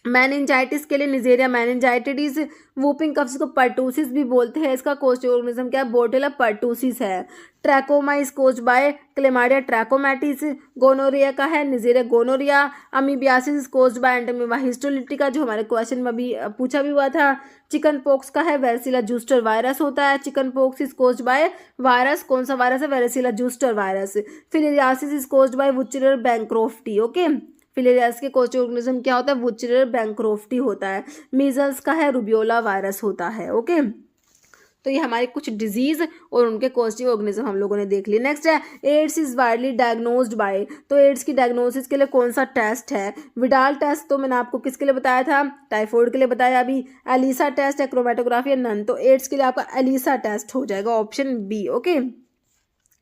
मैनिंजाइटिस के लिए निजेरिया मैनिंजाइटिस। वूपिंग कफ्स को पर्टूसिस भी बोलते हैं, इसका कोस्टिव ऑर्गेनिज्म क्या है, बोटेला पर्टूसिस है। Trachoma is caused by chlamydia trachomatis. Gonorrhoea का है neisseria gonorrhoea. Amoebiasis is caused by entamoeba histolytica जो हमारे क्वेश्चन में अभी पूछा भी हुआ था। चिकन पॉक्स का है वेरेसिला जूस्टर वायरस होता है। Chicken pox is caused by virus, कौन सा वायरस है, varicella zoster virus. Filariasis is caused by wuchereria bancrofti. Okay, filariasis के कोस्टिव ऑर्गेनिज्म क्या होता है, वुचरर बैंक्रोफ्टी होता है। मीजल्स का है रुबियोला वायरस होता है। ओके, तो ये हमारे कुछ डिजीज और उनके कोस्टिव ऑर्गेनिज्म हम लोगों ने देख लिए। नेक्स्ट है AIDS is widely diagnosed by, तो एड्स की डायग्नोसिस के लिए कौन सा टेस्ट है, विडाल टेस्ट तो मैंने आपको किसके लिए बताया था, टाइफॉइड के लिए बताया अभी। एलिसा टेस्ट है, क्रोमेटोग्राफी या नन, तो एड्स के लिए आपका एलिसा टेस्ट हो जाएगा, ऑप्शन बी। ओके,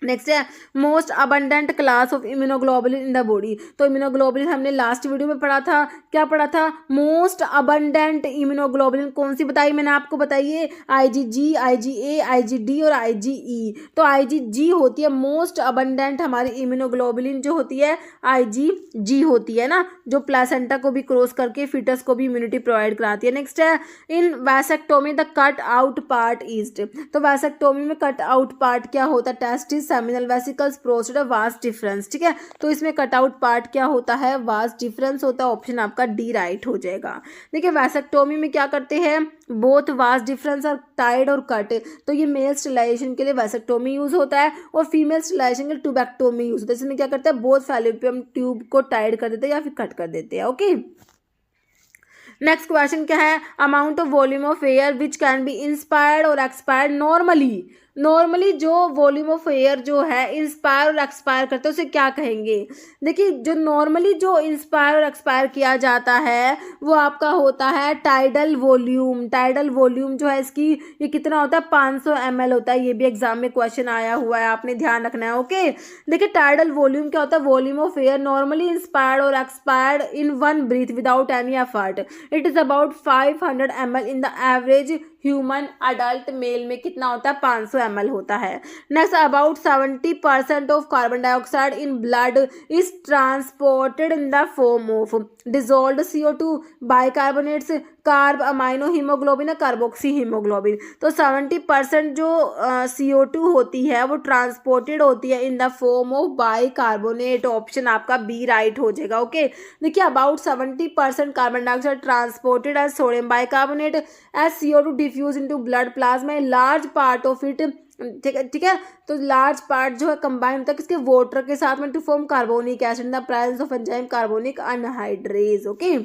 नेक्स्ट है most abundant class of immunoglobulin in the body, तो इम्यूनोग्लोबुलिन हमने लास्ट वीडियो में पढ़ा था, क्या पढ़ा था, मोस्ट अबंडेंट इम्यूनोग्लोबुलिन कौन सी बताई मैंने आपको, बताइए IgG, IgA, IgD और IgE। तो IgG होती है मोस्ट अबंडेंट हमारी इम्यूनोग्लोबुलिन जो होती है IgG होती है ना, जो प्लेसेंटा को भी क्रॉस करके फीटस को भी इम्यूनिटी प्रोवाइड कराती है। नेक्स्ट है in vasectomy the cut out part is, तो वैसेक्टोमी में कट आउट पार्ट क्या होता है, testis seminal vesicles prostate vas deferens, ठीक है। तो इसमें कटआउट पार्ट क्या होता है, वास्ट डिफरेंस होता है। ऑप्शन आपका डी राइट हो जाएगा। देखिए वैसेक्टोमी में क्या करते हैं, बोथ वास्ट डिफरेंस और टाइड और कट। तो ये मेल स्टेलाइजेशन के लिए वैसेक्टोमी यूज होता है और फीमेल स्टेलाइजेशन के लिए ट्यूबेक्टोमी यूज होता है। इसमें क्या करते हैं, बोथ फैलोपियन ट्यूब को टाइड कर देते हैं या फिर कट कर देते हैं। ओके, नेक्स्ट क्वेश्चन क्या है, amount of volume of air which can be inspired और एक्सपायर्ड नॉर्मली जो वॉल्यूम ऑफ एयर जो है इंस्पायर और एक्सपायर करते हैं उसे क्या कहेंगे। देखिए जो नॉर्मली जो इंस्पायर और एक्सपायर किया जाता है वो आपका होता है टाइडल वॉल्यूम। टाइडल वॉल्यूम जो है इसकी ये कितना होता है, 500 ml होता है। ये भी एग्जाम में क्वेश्चन आया हुआ है, आपने ध्यान रखना है। ओके, देखिए टाइडल वॉल्यूम क्या होता है, volume of air normally inspired और expired in one breath without any effort. It is about 500 ml in the average human adult male में कितना होता है, 500 ml होता है। Next, about 70% of carbon dioxide in blood is transported in the form of dissolved CO2, bicarbonates, carbamino haemoglobin या carboxy haemoglobin. तो 70% जो CO2 होती है वो ट्रांसपोर्टेड होती है in the form of bicarbonate. Option आपका बी राइट हो जाएगा। ओके, देखिए about 70% carbon dioxide transported as sodium bicarbonate as CO2 diffuse into blood plasma, large part of it, ठीक है। तो लार्ज पार्ट जो है कंबाइन होता है किसके, वाटर के साथ में to form carbonic acid in the presence of enzyme carbonic anhydrase. Okay,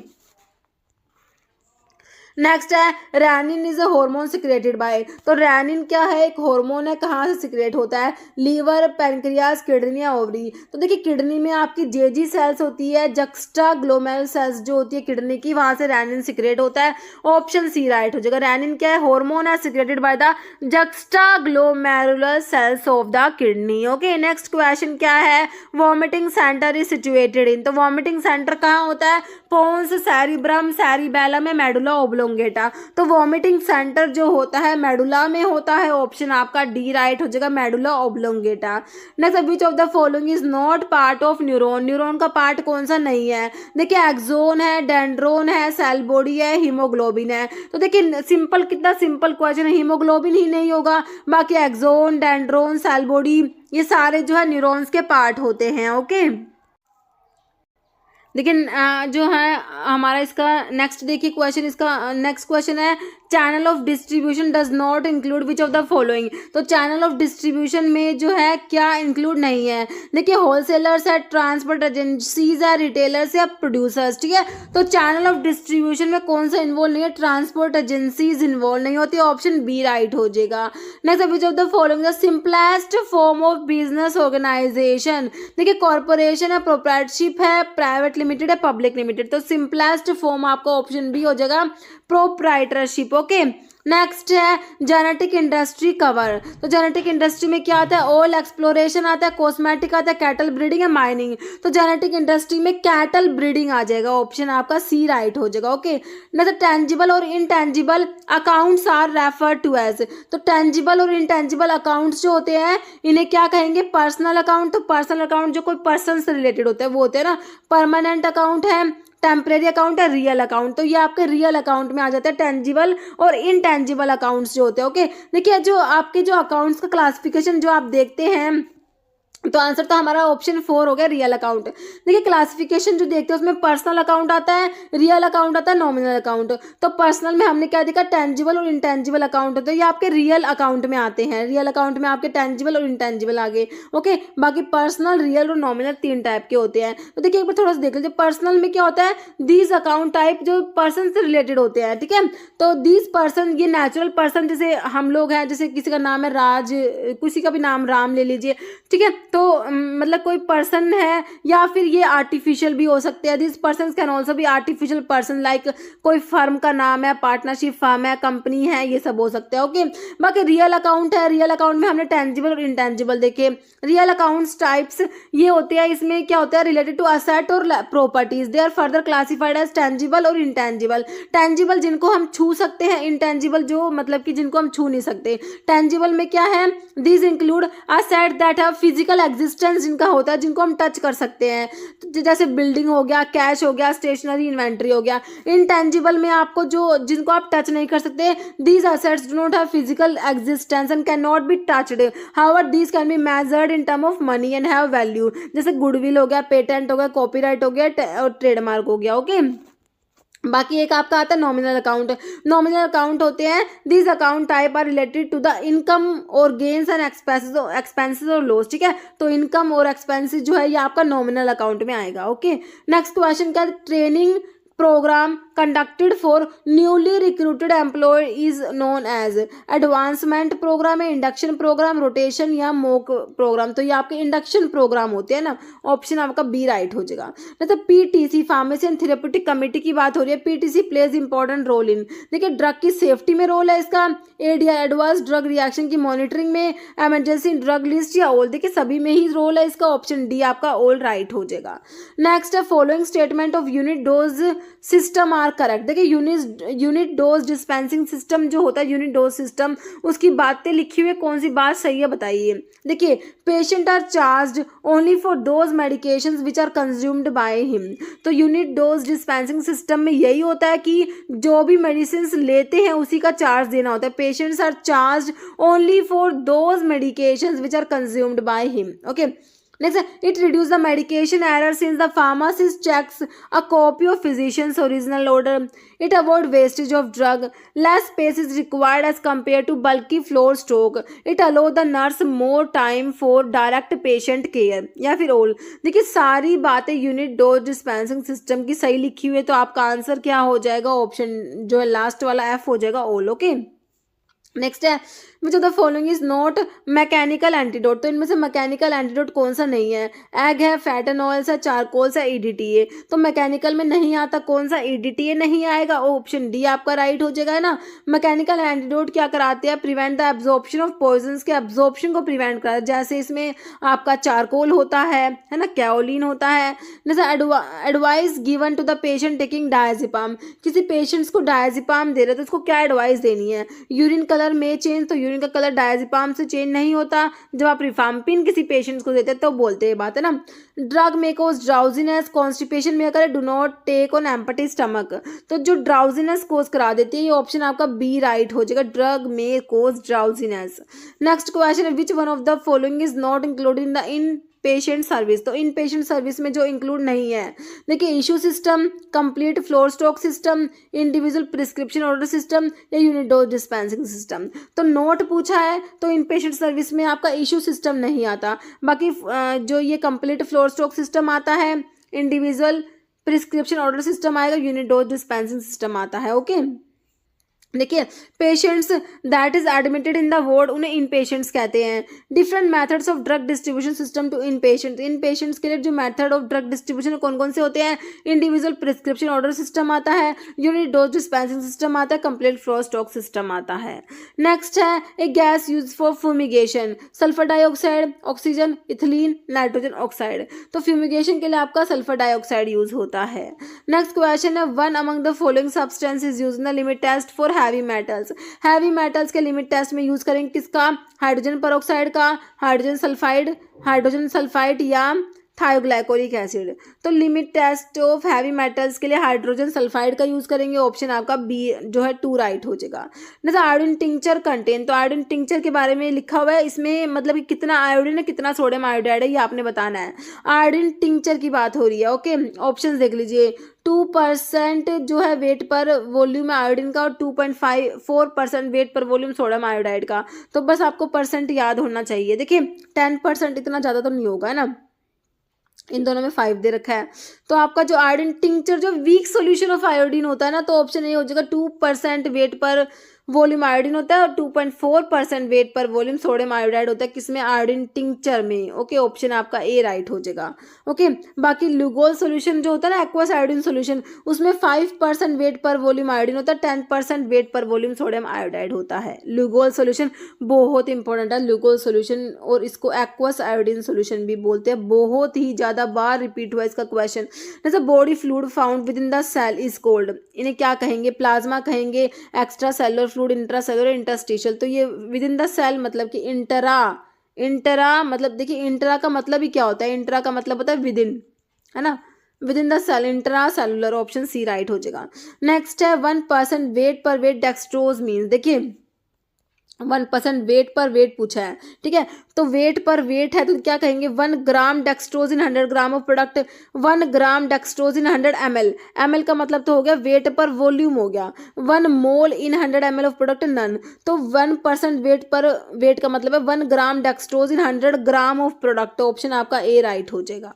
next है renin is a hormone secreted by. तो रेनिन क्या है, एक हार्मोन है, कहाँ से सिक्रेट होता है, लीवर, पैनक्रियाज, किडनी या ओवरी। तो देखिए किडनी में आपकी जेजी सेल्स होती है, जक्स्टा ग्लोमेरुलर सेल्स जो होती है किडनी की, वहां से रेनिन सिक्रेट होता है। ऑप्शन सी राइट हो जाएगा। रेनिन क्या है, हार्मोन है secreted by the juxta glomerular cells of the kidney. Okay, next question क्या है, vomiting centre is situated in. तो वॉमिटिंग सेंटर कहाँ होता है, पोन्स, सेरिब्रम, सेरिबेलम में मेडुला ओब्लोंगेटा। तो वॉमिटिंग सेंटर जो होता है मेडुला में होता है। ऑप्शन आपका डी राइट हो जाएगा, medulla oblongata. Next, which of the following is not part of neuron. Neuron का पार्ट कौन सा नहीं है, देखिए एक्सोन है, डेंड्रोन है, सेल बॉडी है, हीमोग्लोबिन है। तो देखिए सिंपल, कितना सिंपल क्वेश्चन है, हीमोग्लोबिन ही नहीं होगा, बाकी एक्सोन, डेंड्रोन, सेल बॉडी ये सारे जो है न्यूरॉन्स के पार्ट होते हैं। ओके, लेकिन जो है हमारा इसका नेक्स्ट देखिए क्वेश्चन, इसका नेक्स्ट क्वेश्चन है channel of distribution does not include which of the following. तो चैनल ऑफ डिस्ट्रीब्यूशन में जो है क्या इंक्लूड नहीं है, देखिए होलसेलर्स है, ट्रांसपोर्ट एजेंसीज है, रिटेलर्स या प्रोड्यूसर्स, ठीक है। तो चैनल ऑफ डिस्ट्रीब्यूशन में कौन सा इन्वॉल्व नहीं है, ट्रांसपोर्ट एजेंसीज इन्वॉल्व नहीं होती। ऑप्शन बी राइट हो जाएगा। Next, which of the following the simplest form of business organisation. देखिए कॉर्पोरेशन है, प्रोप्राइटरशिप है, प्राइवेट लिमिटेड है, पब्लिक लिमिटेड। तो सिंपलेस्ट फॉर्म आपका ऑप्शन बी हो जाएगा, प्रोप्राइटरशिप। ओके, नेक्स्ट है जेनेटिक इंडस्ट्री कवर। तो जेनेटिक इंडस्ट्री में क्या आता है, ऑयल एक्सप्लोरेशन आता है, कॉस्मेटिक आता है, कैटल ब्रीडिंग है, माइनिंग। तो जेनेटिक इंडस्ट्री में कैटल ब्रीडिंग आ जाएगा। ऑप्शन आपका सी राइट हो जाएगा। ओके, नेक्स्ट टेंजिबल और intangible accounts are refer to as. तो टेंजिबल और इनटेंजिबल अकाउंट्स जो होते हैं इन्हें क्या कहेंगे, पर्सनल अकाउंट। तो पर्सनल अकाउंट जो कोई पर्सन से रिलेटेड होते हैं वो होते हैं ना। परमानेंट अकाउंट है, टेम्परेरी अकाउंट है, रियल अकाउंट। तो ये आपके रियल अकाउंट में आ जाता है टेंजिबल और इनटेंजिबल अकाउंट्स जो होते हैं। ओके, देखिए जो आपके जो अकाउंट्स का क्लासिफिकेशन जो आप देखते हैं तो आंसर तो हमारा ऑप्शन 4 हो गया, रियल अकाउंट। देखिए क्लासिफिकेशन जो देखते हैं उसमें पर्सनल अकाउंट आता है, रियल अकाउंट आता है, नॉमिनल अकाउंट। तो पर्सनल में हमने क्या देखा, टेंजिबल और इंटेंजिबल अकाउंट। तो ये आपके रियल अकाउंट में आते हैं। रियल अकाउंट में आपके टेंजिबल और इंटेंजिबल आगे। ओके, बाकी पर्सनल, रियल और नॉमिनल 3 टाइप के होते हैं। तो देखिए एक बार थोड़ा सा देख लीजिए, पर्सनल में क्या होता है, दीज अकाउंट टाइप जो पर्सन से रिलेटेड होते हैं, ठीक है। तो दीज पर्सन, ये नेचुरल पर्सन, जैसे हम लोग हैं, जैसे किसी का नाम है राज, किसी का भी नाम राम ले लीजिए, ठीक है। तो मतलब कोई पर्सन है, या फिर ये आर्टिफिशियल भी हो सकते हैं। दिस पर्सन कैन ऑल्सो भी आर्टिफिशियल पर्सन, लाइक कोई फर्म का नाम है, पार्टनरशिप फर्म है, कंपनी है, ये सब हो सकते हैं। ओके, बाकी रियल अकाउंट है, रियल अकाउंट में हमने टेंजिबल और इंटेंजिबल देखे। रियल अकाउंट्स टाइप्स ये होते हैं, इसमें क्या होता है, रिलेटेड टू असेट और properties. They are further classified as tangible और इंटेंजिबल। टेंजिबल जिनको हम छू सकते हैं, इंटेंजिबल जो मतलब कि जिनको हम छू नहीं सकते। टेंजिबल में क्या है, this include asset that have physical physical existence जिनका होता है, जिनको हम टच कर सकते हैं, तो जैसे बिल्डिंग हो गया, कैश हो गया, स्टेशनरी इन्वेंट्री हो गया। इनटेंजिबल में आपको जो जिनको आप टच नहीं कर सकते, these assets do not have physical existence and can not be touched, however these can be measured in term of money and have value. जैसे गुडविल हो गया, पेटेंट हो गया, कॉपीराइट हो गया और ट्रेडमार्क हो गया। ओके, बाकी एक आपका आता है नॉमिनल अकाउंट। नॉमिनल अकाउंट होते हैं this account type are related to the income और गेन्स एंड एक्सपेंसेस और लॉस। ठीक है, तो इनकम और एक्सपेंसेस जो है ये आपका नॉमिनल अकाउंट में आएगा। ओके, नेक्स्ट क्वेश्चन का training programme conducted for newly recruited employ is known as. Advancement programme है, इंडक्शन प्रोग्राम, रोटेशन या मॉक प्रोग्राम। तो ये आपके इंडक्शन प्रोग्राम होते हैं ना, ऑप्शन आपका बी राइट हो जाएगा। तो PTC pharmacy and therapeutic committee की बात हो रही है। PTC plays important role in, देखिए ड्रग की सेफ्टी में रोल है इसका, एडवर्स ड्रग रिएक्शन की मॉनिटरिंग में, इमरजेंसी ड्रग लिस्ट या ऑल, देखिए सभी में ही रोल है इसका, ऑप्शन डी आपका ऑल राइट हो जाएगा। नेक्स्ट है following statement of unit dose system are correct. देखिए यूनिट डोज डिस्पेंसिंग सिस्टम जो होता है, यूनिट डोज सिस्टम, उसकी बातें लिखी हुई, कौन सी बात सही है बताइए। देखिए patient are charged only for those medications which are consumed by him. तो यूनिट डोज डिस्पेंसिंग सिस्टम में यही होता है कि जो भी मेडिसिन लेते हैं उसी का चार्ज देना होता है। Patients are charged only for those medications which are consumed by him. Okay, next, it reduces the medication error since the pharmacist checks a copy of physician's original order. It avoids wastage of drug. Less space is required as compared to bulky floor stock. It allows the nurse more time for direct patient care. या फिर all, देखिए सारी बातें unit dose dispensing system की सही लिखी हुई है, तो आपका आंसर क्या हो जाएगा, ऑप्शन जो है लास्ट वाला एफ हो जाएगा, ऑल। ओके, नेक्स्ट है which of the following is not mechanical antidote. तो इनमें से मैकेनिकल एंटीडोट कौन सा नहीं है, एग है, फैट एंड ऑयल्स है, चारकोल है, ईडीटीए। तो मैकेनिकल में नहीं आता, कौन सा, ईडीटीए नहीं आएगा, ऑप्शन डी आपका राइट हो जाएगा, है ना। मैकेनिकल एंटीडोट क्या कराते हैं, prevent the absorption of poisons के एब्जॉर्प्शन को प्रिवेंट कराते हैं, जैसे इसमें आपका चारकोल होता है ना, कैओलिन होता है। जैसे advice given to the patient taking diazepam, किसी पेशेंट्स को डायजेपाम दे रहे तो उसको क्या एडवाइस देनी है, यूरिन कलर में चेंज, तो यूरिन का कलर डायजेपाम से चेंज नहीं होता। जब आप रिफाम्पिन किसी पेशेंट्स को देते हैं तो बोलते हैं बात, है ना। ड्रग में कोज ड्राउजीनेस, कॉन्स्टिपेशन में अगर do not take on empty stomach, तो जो ड्राउजीनेस कोज करा देती है, ये ऑप्शन आपका बी राइट हो जाएगा, ड्रग में कोज ड्राउजीनेस। नेक्स्ट क्वेश्चन है which one of the following is not included in the in patient service. तो इन पेशेंट सर्विस में जो इंक्लूड नहीं है, देखिए issue system, complete floor stock system, individual prescription order system या यूनिट डोज डिस्पेंसिंग सिस्टम। तो note पूछा है तो इन पेशेंट सर्विस में आपका इशू सिस्टम नहीं आता, बाकी जो ये कंप्लीट फ्लोर स्टॉक सिस्टम आता है, इंडिविजुअल प्रिस्क्रिप्शन ऑर्डर सिस्टम आएगा, यूनिट डोज डिस्पेंसिंग सिस्टम आता है। ओके, देखिए patients that is admitted in the ward, उन्हें इन पेशेंट्स कहते हैं। Different methods of drug distribution system to in patients, in patients के लिए जो मेथड ऑफ ड्रग डिस्ट्रीब्यूशन कौन कौन से होते हैं, इंडिविजुअल प्रिस्क्रिप्शन ऑर्डर सिस्टम आता है, यूनिट डोज डिस्पेंसिंग सिस्टम आता है, कंप्लीट फ्लो स्टॉक सिस्टम आता है। नेक्स्ट है a gas use for fumigation, sulphur dioxide, oxygen, ethylene, nitrogen oxide. तो फ्यूमिगेशन के लिए आपका सल्फर डाइऑक्साइड यूज होता है। नेक्स्ट क्वेश्चन है one among the following substances use in the limit test for heavy metals. Heavy metals के limit test में use करेंगे किसका, हाइड्रोजन पेरोक्साइड का, हाइड्रोजन सल्फाइड या थायोग्लाइकोलिक एसिड। तो limit test of heavy metals के लिए हाइड्रोजन सल्फाइड का यूज करेंगे, ऑप्शन आपका बी जो है 2 राइट हो जाएगा। जैसे आयोडीन टिंचर कंटेन, तो आयोडीन टिंचर के बारे में लिखा हुआ है, इसमें मतलब कि कितना आयोडीन है कितना सोडियम आयोडाइड है ये आपने बताना है। आयोडीन टिंचर की बात हो रही है। ओके, ऑप्शन देख लीजिए, 2% जो है वेट पर वॉल्यूम आयोडीन का और 2.4% वेट पर वॉल्यूम सोडियम आयोडाइड का। तो बस आपको परसेंट याद होना चाहिए। देखिए 10% इतना ज़्यादा तो नहीं होगा, है ना, इन दोनों में 5 दे रखा है। तो आपका जो आयोडीन टिंचर जो वीक सॉल्यूशन ऑफ आयोडीन होता है ना, तो ऑप्शन ए हो जाएगा, 2% वेट पर वॉल्यूम आयोडीन होता है और 2.4% वेट पर वॉल्यूम सोडियम आयोडाइड होता है, किसमें, आयोडीन टिंचर में। ओके, ऑप्शन आपका ए राइट हो जाएगा। ओके, बाकी लुगोल सोल्यूशन जो होता है ना, एक्वस आयोडीन सोल्यूशन, उसमें 5% वेट पर वॉल्यूम आयोडीन होता है, 10% वेट पर वॉल्यूम सोडियम आयोडाइड होता है। लुगोल सोल्यूशन बहुत इंपॉर्टेंट है, लुगोल सोल्यूशन, और इसको एक्वस आयोडीन सोल्यूशन भी बोलते हैं। बहुत ही ज़्यादा बार रिपीट हुआ इसका क्वेश्चन। जैसे body fluid found within the cell is called, इन्हें क्या कहेंगे, प्लाज्मा कहेंगे, extracellular fluid, intracellular, interstitial. तो ये विद इन द सेल मतलब कि इंट्रा मतलब देखिए इंट्रा का मतलब ही क्या होता है, इंट्रा का मतलब होता है विदिन, है ना, within the cell, intracellular, option C right हो जाएगा। नेक्स्ट है 1% weight per wait dextrose means, देखिए 1% वेट पर वेट पूछा है, ठीक है, तो वेट पर वेट है तो क्या कहेंगे 1 gram dextrose in 100 gram of product, 1 gram dextrose in 100 ml, ml का मतलब तो हो गया वेट पर वॉल्यूम हो गया, 1 mole in 100 ml of product नन, तो 1% वेट पर वेट का मतलब है 1 gram dextrose in 100 gram of product, option आपका ए राइट हो जाएगा।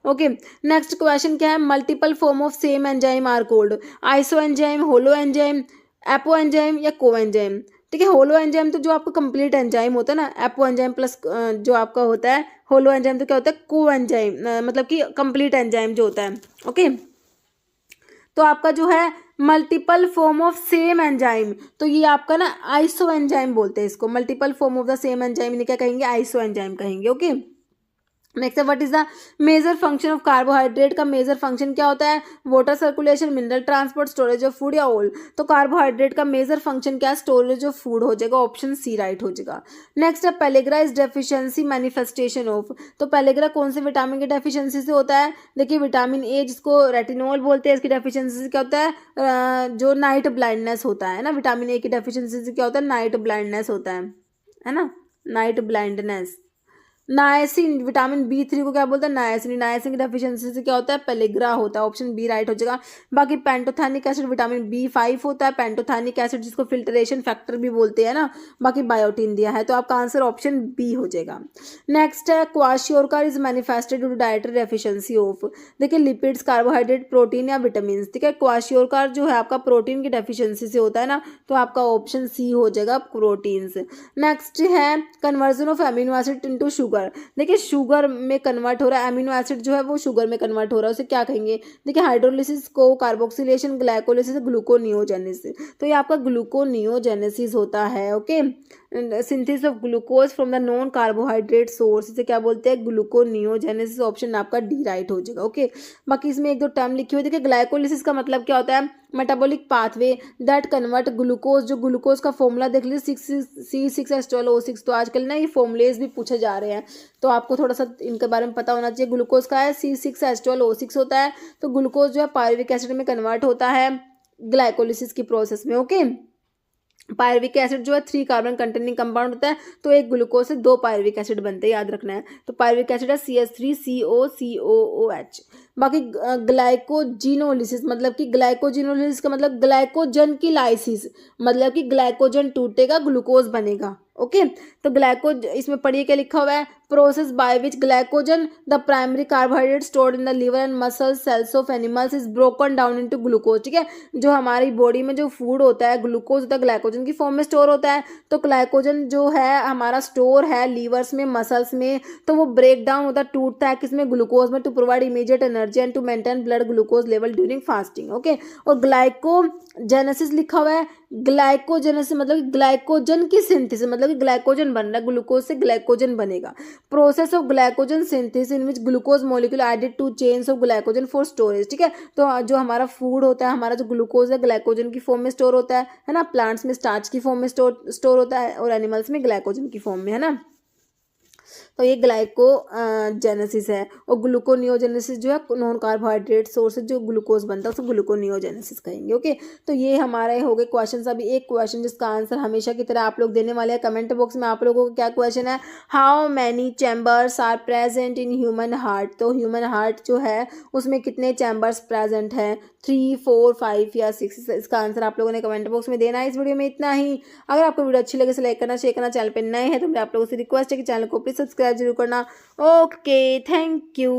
ओके, नेक्स्ट क्वेश्चन क्या है, multiple form of same enzyme are called, isoenzyme, holoenzyme, apoenzyme या को एंजाइम, ठीक है, होलो एंजाइम तो जो आपका कंप्लीट एंजाइम होता है ना, एपो एंजाइम प्लस जो आपका होता है होलो एंजाइम तो क्या होता है को एंजाइम, मतलब कि कंप्लीट एंजाइम जो होता है। ओके, तो आपका जो है multiple form of same enzyme, तो ये आपका ना आइसो एंजाइम बोलते हैं इसको, multiple form of the same enzyme इन्हें क्या कहेंगे, आइसो एंजाइम कहेंगे। ओके, नेक्स्ट है what is the major function of carbohydrate, का मेजर फंक्शन क्या होता है, water circulation, mineral transport, storage of food या ऑल, तो कार्बोहाइड्रेट का मेजर फंक्शन क्या है, स्टोरेज ऑफ फूड हो जाएगा, ऑप्शन सी राइट हो जाएगा। नेक्स्ट है pellagra is deficiency manifestation of, तो पेलेग्रा कौन से विटामिन की डेफिशिएंसी से होता है, देखिए विटामिन ए जिसको रेटिनॉल बोलते हैं, इसकी डेफिशिएंसी से क्या होता है, जो नाइट ब्लाइंडनेस होता है ना, विटामिन ए की डेफिशिएंसी से क्या होता है, नाइट ब्लाइंडनेस होता है ना, night blindness. Niacin, vitamin B3 को क्या बोलते हैं, नायसिन, नायसिन की डेफिशिएंसी से क्या होता है, पेलेग्रा होता है, ऑप्शन बी राइट हो जाएगा। बाकी पेंटोथेनिक एसिड विटामिन B5 होता है, पेंटोथेनिक एसिड जिसको फिल्ट्रेशन फैक्टर भी बोलते हैं ना, बाकी बायोटिन दिया है, तो आपका आंसर ऑप्शन बी हो जाएगा। नेक्स्ट है kwashiorkor is manifested due to dietary deficiency of, देखिए लिपिड्स, कार्बोहाइड्रेट, प्रोटीन या विटामिन, ठीक है, क्वाशियोरकर जो है आपका प्रोटीन की डेफिशिएंसी से होता है ना, तो आपका ऑप्शन सी हो जाएगा प्रोटीन्स। नेक्स्ट है conversion of amino acid into sugar, देखिए शुगर में कन्वर्ट हो रहा है, एमिनो एसिड जो है वो शुगर में कन्वर्ट हो रहा है, उसे क्या कहेंगे, देखिए हाइड्रोलिसिस को कार्बोक्सिलेशन, ग्लाइकोलिसिस, ग्लूकोनियोजेनेसिस, तो ये आपका ग्लूकोनियोजेनेसिस होता है। Okay, synthesis of glucose from the non carbohydrate source, इसे क्या बोलते हैं, ग्लूकोनियोजेनेसिस, ऑप्शन आपका डी राइट हो जाएगा। ओके, बाकी इसमें एक दो टर्म लिखी हुई, देखिए ग्लाइकोलिसिस का मतलब क्या होता है, metabolic pathway that convert glucose, जो ग्लूकोज का फॉर्मूला देख लीजिए C6H12O6, तो आजकल ना ये फॉर्मूलेज भी पूछे जा रहे हैं, तो आपको थोड़ा सा इनके बारे में पता होना चाहिए। ग्लूकोज का है C6H12O6 होता है, तो ग्लूकोज जो है पायरुविक एसिड में कन्वर्ट होता है ग्लाइकोलिसिस की प्रोसेस में। ओके, पायरुविक एसिड जो है 3 कार्बन कंटेनिंग कंपाउंड होता है, तो एक ग्लूकोज से 2 पायरुविक एसिड बनते हैं, याद रखना है, तो पायरुविक एसिड है CH3COCOOH। बाकी ग्लाइकोजिनोलिसिस, मतलब कि ग्लाइकोजिनोलिसिस का मतलब ग्लाइकोजन की लाइसिस, मतलब कि ग्लाइकोजन टूटेगा ग्लूकोज बनेगा। ओके, तो ग्लाइकोज इसमें पढ़िए क्या लिखा हुआ है, process by which glycogen the primary carbohydrate stored in the liver and muscle cells of animals is broken down into glucose, ठीक है, जो हमारी बॉडी में जो फूड होता है ग्लूकोज होता है ग्लाइकोजन की फॉर्म में स्टोर होता है, तो ग्लाइकोजन जो है हमारा स्टोर है लीवर्स में, मसल्स में, तो वो ब्रेक डाउन होता है, टूटता है किसमें, ग्लूकोज में, to provide immediate energy and to maintain blood glucose level during fasting. Okay, और ग्लाइकोजेनेसिस लिखा हुआ है, ग्लाइकोजेनेसिस मतलब ग्लाइकोजन की सिंथेसिस, मतलब कि ग्लाइकोजन बन रहा है, ग्लूकोज से ग्लाइकोजन बनेगा, process of glycogen synthesis in which glucose molecule added to chains of glycogen for storage, ठीक है, तो जो हमारा फूड होता है, हमारा जो ग्लूकोज है ग्लाइकोजन की फॉर्म में स्टोर होता है ना, प्लांट्स में स्टार्च की फॉर्म में स्टोर होता है और एनिमल्स में ग्लाइकोजन की फॉर्म में, है ना, तो ये ग्लाइकोजेनेसिस है। और ग्लूकोनियोजेनेसिस जो है नॉन कार्बोहाइड्रेट सोर्स से जो ग्लूकोज बनता है उसको ग्लूकोनियोजेनेसिस कहेंगे। ओके, तो ये हमारे हो गए क्वेश्चन। अभी एक क्वेश्चन जिसका आंसर हमेशा की तरह आप लोग देने वाले हैं, कमेंट बॉक्स में आप लोगों को क्या क्वेश्चन है, how many chambers are present in human heart, तो ह्यूमन हार्ट जो है उसमें कितने चैम्बर्स प्रेजेंट हैं, 3, 4, 5 या 6, इसका आंसर आप लोगों ने कमेंट बॉक्स में देना है। इस वीडियो में इतना ही। अगर आपको वीडियो अच्छी लगे तो लाइक करना, शेयर करना, चैनल पे नए हैं तो मैं आप लोगों से रिक्वेस्ट है कि चैनल को प्लीज सब्सक्राइब जरूर करना। Okay, thank you.